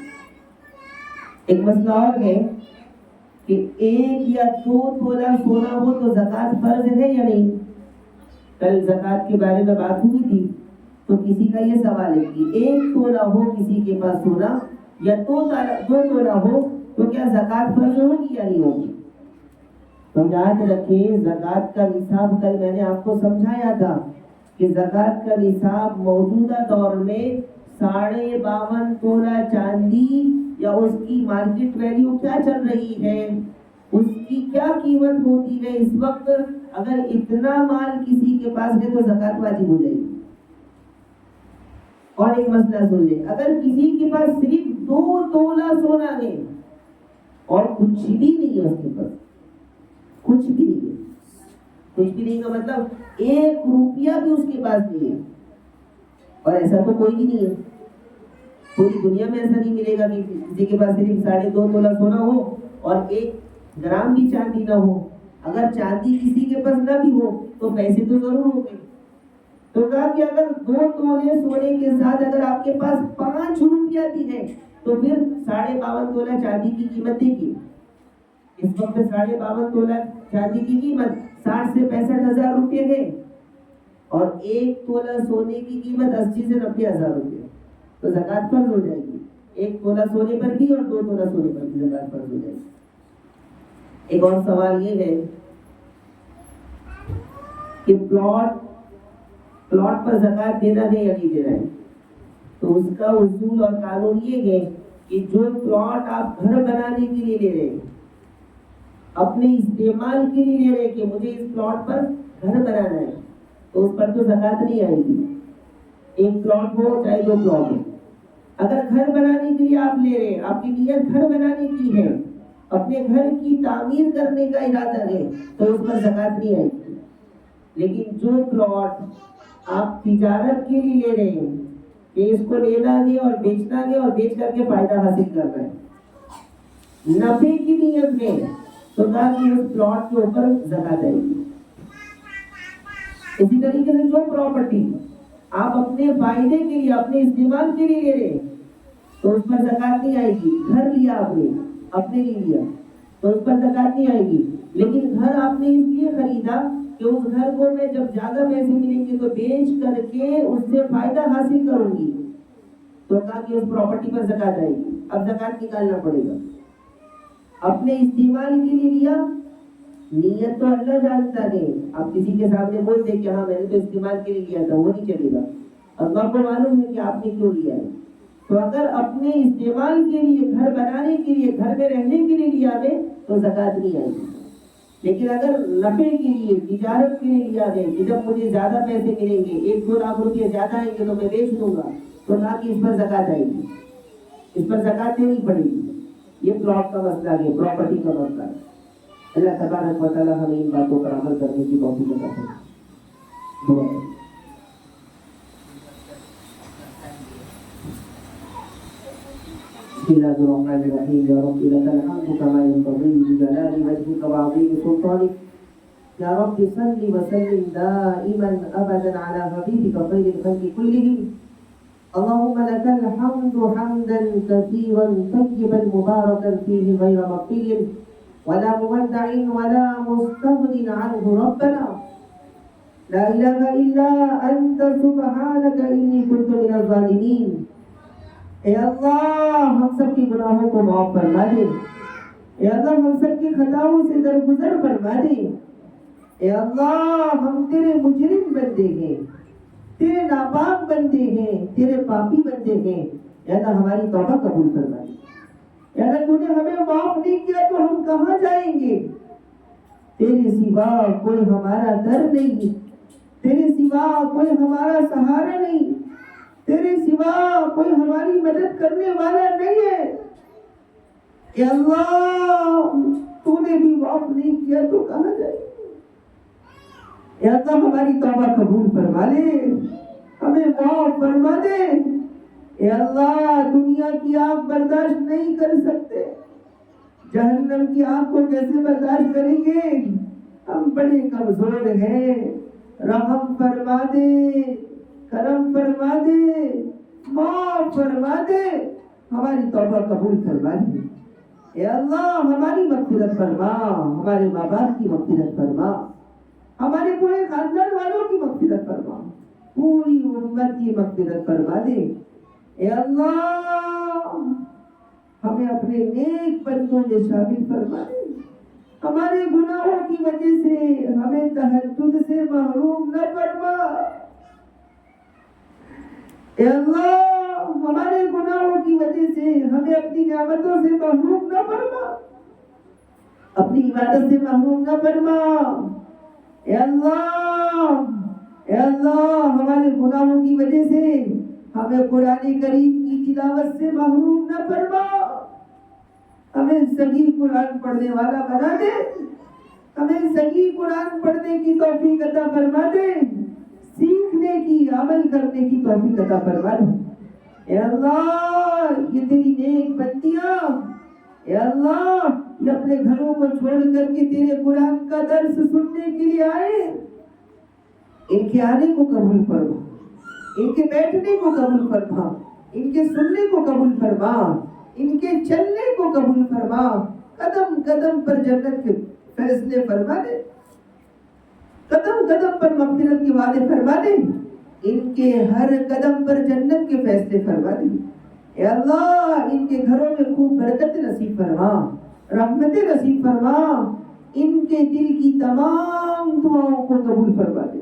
ایک مسئلہ اور ہے کہ 1 یا 2 تولہ سونا ہو تو زکوٰۃ فرض ہے یا نہیں؟ کل زکوٰۃ کے بارے میں بات ہوئی تھی، تو کسی کا یہ سوال ہے کہ 1 تولہ ہو کسی کے پاس سونا یا 2 تولہ ہو تو کیا زکوٰۃ فرض ہوگی یا نہیں ہوگی؟ تو یاد رکھیں، زکوٰۃ کا نصاب کل میں نے آپ کو سمجھایا تھا کہ زکوٰۃ کا نصاب موجودہ دور میں 52.5 تولہ چاندی یا اس کی مارکیٹ ویلیو کیا چل رہی ہے، اس کی کیا قیمت ہوتی ہے اس وقت، اگر اتنا مال کسی کے پاس ہے تو زکوٰۃ واجب ہو جائے گی۔ اور ایک مسئلہ سن لیں، اگر کسی کے پاس صرف 2 تولہ سونا ہے اور کچھ بھی نہیں ہے، اس کے پاس کچھ بھی نہیں ہے، کچھ بھی نہیں کا مطلب 1 روپیہ بھی اس کے پاس نہیں ہے، اور ایسا تو کوئی بھی نہیں ہے، پوری دنیا میں ایسا نہیں ملے گا کہ کسی کے پاس صرف 2.5 تولہ سونا ہو اور 1 گرام بھی چاندی نہ ہو۔ اگر چاندی کسی کے پاس نہ بھی ہو تو پیسے تو ضرور ہوں گے۔ تو کہا کہ اگر 2 تولے سونے کے ساتھ اگر آپ کے پاس 5 روپیہ بھی ہے تو پھر 52.5 تولہ چاندی کی قیمت دیکھیے، اس وقت 52.5 تولہ چاندی کی قیمت 60 سے 65 ہزار روپے ہے، اور 1 تولہ سونے کی قیمت 80 سے 90 ہزار روپے، تو زکوٰۃ فرض ہو جائے گی 1 تولہ سونے پر بھی اور 2 تولہ سونے پر بھی زکوٰۃ فرض ہو جائے گی۔ ایک اور سوال یہ ہے کہ پلاٹ پر زکوٰۃ دینا ہے یا نہیں دینا ہے؟ تو اس کا اصول اور قانون یہ ہے کہ جو پلاٹ آپ گھر بنانے کے لیے لے رہے ہیں، اپنے استعمال کے لیے لے رہے کہ مجھے اس پلاٹ پر گھر بنانا ہے، تو اس پر تو زکوٰۃ نہیں آئے گی، 1 پلاٹ ہو چاہے 2 پلاٹ ہو۔ اگر گھر بنانے کے لیے آپ لے رہے ہیں، آپ کی نیت گھر بنانے کی ہے، اپنے گھر کی تعمیر کرنے کا ارادہ ہے، تو اس پر زکوٰۃ نہیں آئے گی۔ لیکن جو پلاٹ آپ تجارت کے لیے لے رہے ہیں کہ اس کو لینا ہے اور بیچنا ہے اور بیچ کر کے فائدہ حاصل کرنا ہے، نفع کی نیت میں، تو نہ کہ اس پلاٹ کے اوپر زکوٰۃ آئے گی۔ اسی طریقے سے جو پراپرٹی آپ اپنے فائدے کے لیے اپنے استعمال کے لیے لے رہے ہیں تو اس پر زکوٰۃ نہیں آئے گی۔ گھر لیا آپ نے اپنے لیے لیا تو اس پر زکوٰۃ نہیں آئے گی، لیکن گھر آپ نے اس لیے خریدا کہ اس گھر کو میں جب زیادہ پیسے ملیں گے تو بیچ کر کے اس سے فائدہ حاصل کروں گی، تو کہا کہ اس پراپرٹی پر زکوٰۃ آئے گی۔ اب زکوٰۃ نکالنا پڑے گا۔ اپنے استعمال کے لیے لیا، نیت تو اللہ جانتا ہے، آپ کسی کے سامنے بول دیں کہ ہاں میں نے تو استعمال کے لیے لیا تھا، وہ نہیں چلے گا، اللہ کو معلوم ہے کہ آپ نے کیوں لیا ہے۔ تو اگر اپنے استعمال کے لیے، گھر بنانے کے لیے، گھر میں رہنے کے لیے لیا ہے تو زکوٰۃ نہیں آئے گی۔ لیکن اگر نفع کے لیے، تجارت کے لیے لیا ہے کہ جب مجھے زیادہ پیسے ملیں گے، 1-2 لاکھ روپے زیادہ آئیں گے تو میں بیچ دوں گا، تو نہ کہ اس پر زکوٰۃ آئے گی، اس پر زکوٰۃ دینی پڑے گی۔ یہ پلاٹ کا مسئلہ ہے، پراپرٹی کا مسئلہ ہے۔ اللہ تبارک و تعالی ہمیں ان باتوں پر عمل کرنے کی توفیق عطا فرمائے۔ دعا کریں۔ بسم اللہ الرحمن الرحیم۔ یا رب لک الحمد کما ينبغي لجلال وجهك وعظیم سلطانك۔ یا رب صل وسلم دائما ابدا على حبیبك خیر الخلق كلهم۔ اللهم لك الحمد حمدا كثيرا طيبا مباركا فيه غير مقيل ولا مودع ولا مستغن عنه ربنا لا إله إلا أنت سبحانك إني كنت من الظالمين۔ اے اللہ ہم سب کے گناہوں کو معاف فرما دے، اے اللہ ہم سب کی خطاؤں سے درگزر فرما دے، اے اللہ ہم تیرے مجرم بندے ہیں، تیرے ناپاک بندے ہیں، تیرے پاپی بندے ہیں، اے اللہ ہماری توبہ قبول فرما دے۔ اے اللہ تو نے ہمیں معاف نہیں کیا تو ہم کہاں جائیں گے؟ تیرے سوا کوئی ہمارا در نہیں، تیرے سوا کوئی ہمارا سہارا نہیں، تیرے سوا کوئی ہماری مدد کرنے والا نہیں ہے۔ اے اللہ تو نے بھی معاف نہیں کیا تو کہاں جائے؟ اے اللہ ہماری توبہ قبول فرما لے، ہمیں معاف فرما دے۔ اے اللہ دنیا کی آگ برداشت نہیں کر سکتے، جہنم کی آگ کو کیسے برداشت کریں گے؟ ہم بڑے کمزور ہیں، رحم فرما دے، کرم فرما دے، معاف فرما دے، ہماری توبہ قبول فرما دے۔ اے اللہ ہماری مغفرت فرما، ہمارے ماں باپ کی مغفرت فرما، ہمارے پورے خاندان والوں کی مغفرت فرما، پوری امت کی مغفرت فرما دے۔ اے اللہ ہمیں اپنے نیک بندوں میں شامل فرما دے، ہمارے گناہوں کی وجہ سے ہمیں تہجد سے محروم نہ فرما۔ اے اللہ ہمارے گناہوں کی وجہ سے ہمیں اپنی نعمتوں سے محروم نہ فرما، اپنی عبادت سے محروم نہ فرما۔ اے اللہ ہمارے گناہوں کی وجہ سے ہمیں قرآن کریم کی تلاوت سے محروم نہ فرما، ہمیں صحیح قرآن پڑھنے والا بنا دے، ہمیں صحیح قرآن پڑھنے کی توفیق عطا فرما دے، سیکھنے کی عمل کرنے کی توفیق عطا فرما دے۔ اے اللہ یہ تیری نیک بندیاں، اے اللہ یہ اپنے گھروں کو چھوڑ کر کے تیرے قرآن کا درس سننے کے لیے آئے، ان کے آنے کو قبول فرما، ان کے بیٹھنے کو قبول فرما، ان کے سننے کو قبول فرما، ان کے چلنے کو قبول فرما، قدم قدم پر جنت کے فیصلے فرما دے، قدم قدم پر مغفرت کے وعدے فرما دے، ان کے ہر قدم پر جنت کے فیصلے فرما دے۔ اے اللہ ان کے گھروں میں خوب برکت نصیب فرما، رحمت نصیب فرما، ان کے دل کی تمام دعاؤں کو قبول فرما دے۔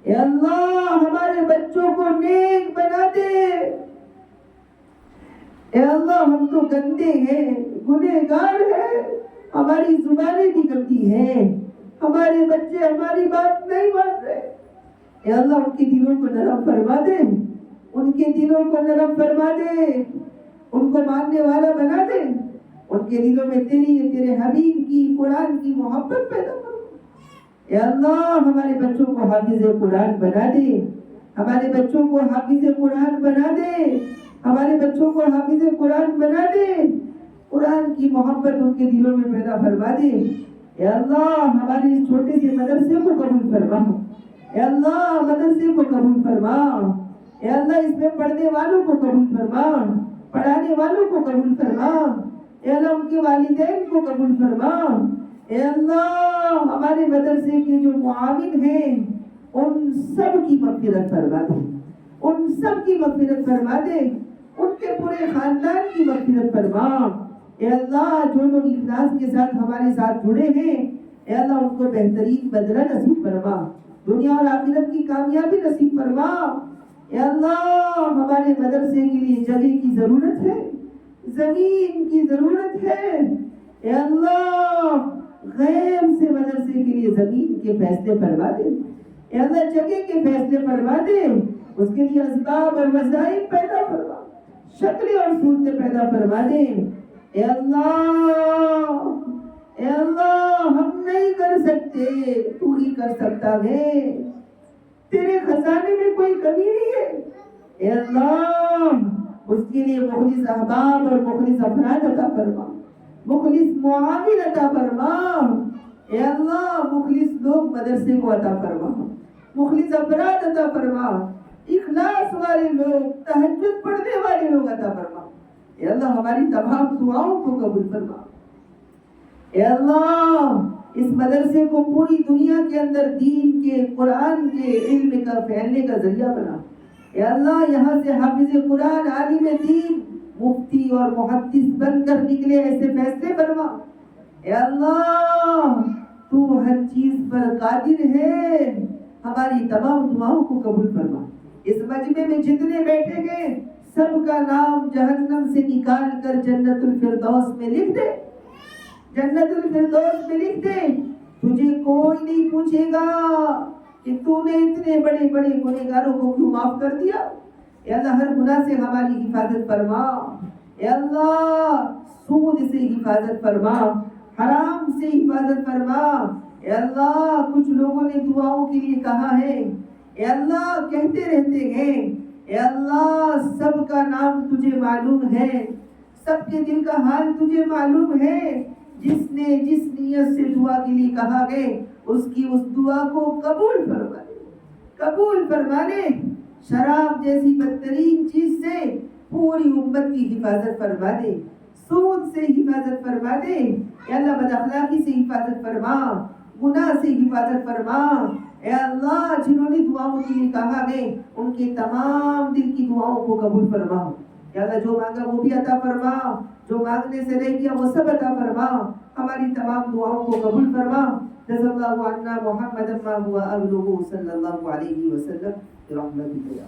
اے اللہ ہمارے بچوں کو نیک بنا دے۔ اے اللہ ہم تو گندے ہیں، گنہگار ہیں، ہماری زبانیں بھی گندی ہیں، ہمارے بچے ہماری بات نہیں مان رہے۔ اے اللہ ان کے دلوں کو نرم فرما دے، ان کے دلوں کو نرم فرما دے، ان کو ماننے والا بنا دے، ان کے دلوں میں تیرے حبیب کی قرآن کی محبت پیدا کر۔ اے اللہ ہمارے بچوں کو حافظ قرآن بنا دے، ہمارے بچوں کو حافظ قرآن بنا دے، ہمارے بچوں کو حافظ قرآن بنا دے، قرآن کی محبت ان کے دلوں میں پیدا فرما دے۔ اے اللہ ہمارے اس چھوٹے سے مدرسے کو قبول فرما، اے اللہ مدرسے کو قبول فرما، اے اللہ اس میں پڑھنے والوں کو قبول فرما، پڑھانے والوں کو قبول فرما، اے اللہ ان کے والدین کو قبول فرما۔ اے اللہ ہمارے مدرسے کے جو معاون ہیں ان سب کی مغفرت فرما دے، ان سب کی مغفرت فرما دے، ان کے پورے خاندان کی مغفرت فرما۔ اے اللہ جو لوگ اخلاص کے ساتھ ہمارے ساتھ جڑے ہیں اے اللہ ان کو بہترین بدلہ نصیب فرما، دنیا اور آخرت کی کامیابی نصیب فرما۔ اے اللہ ہمارے مدرسے کے لیے جگہ کی ضرورت ہے، زمین کی ضرورت ہے، اے اللہ غیب سے مدرسے کے لیے زمین کے فیصلے فرما دے، اے اللہ جگہ کے فیصلے فرما دے، اس کے لیے اسباب اور وسائل پیدا فرما، شکلیں اور صورتیں پیدا فرما دے۔ اے اللہ ہم نہیں کر سکتے، تو ہی کر سکتا ہے، تیرے خزانے میں کوئی کمی نہیں ہے۔ اے اللہ اس کے لیے مخلص احباب اور مخلص افراد عطا فرما، مخلص معاون عطا فرما۔ اے اللہ مخلص لوگ مدرسے کو عطا فرما، مخلص افراد عطا فرما، اخلاص والے لوگ، تہجد پڑھنے والے لوگ عطا فرما۔ اے اللہ ہماری تمام دعاؤں کو قبول فرما۔ اے اللہ اس مدرسے کو پوری دنیا کے اندر دین کے، قرآن کے علم کا پھیلنے کا ذریعہ بنا۔ اے اللہ یہاں سے حافظ قرآن، عالم دین، مفتی اور محدث بن کر نکلے ایسے فیصلے فرما۔ اے اللہ تو ہر چیز پر قادر ہے، ہماری تمام دعاؤں کو قبول فرما۔ اس مجمع میں جتنے بیٹھے گئے سب کا نام جہنم سے نکال کر جنت الفردوس میں لکھ دے، جنت الفردوس میں لکھ دے۔ تجھے کوئی نہیں پوچھے گا کہ تو نے اتنے بڑے بڑے گنہگاروں کو کیوں معاف کر دیا۔ اے اللہ ہر گناہ سے ہماری حفاظت فرما، اے اللہ سود سے حفاظت فرما، حرام سے حفاظت فرما، اے اللہ کچھ لوگوں نے دعاؤں کے لیے کہا ہے، اے اللہ کہتے رہتے ہیں، اے اللہ سب کا نام تجھے معلوم ہے، سب کے دل کا حال تجھے معلوم ہے، جس نے جس نیت سے دعا کے لیے کہا گئے اس کی اس دعا کو قبول فرما دے، قبول فرما لے۔ شراب جیسی بدترین چیز سے پوری امت کی حفاظت فرما دے، سود سے حفاظت فرما دے، اے اللہ بد اخلاقی سے حفاظت فرما، گناہ سے حفاظت فرما، اے اللہ جنہوں نے دعاؤں کے لیے کہا گئے ان کے تمام دل کی دعاؤں کو قبول فرما، اے اللہ جو مانگا وہ بھی عطا فرما، جو مانگنے سے رہ گیا وہ سب عطا فرما، ہماری تمام دعاؤں کو قبول فرما۔ جزا اللہ عنا محمد ما هو اهله صلی اللہ علیہ وسلم برحمتک یا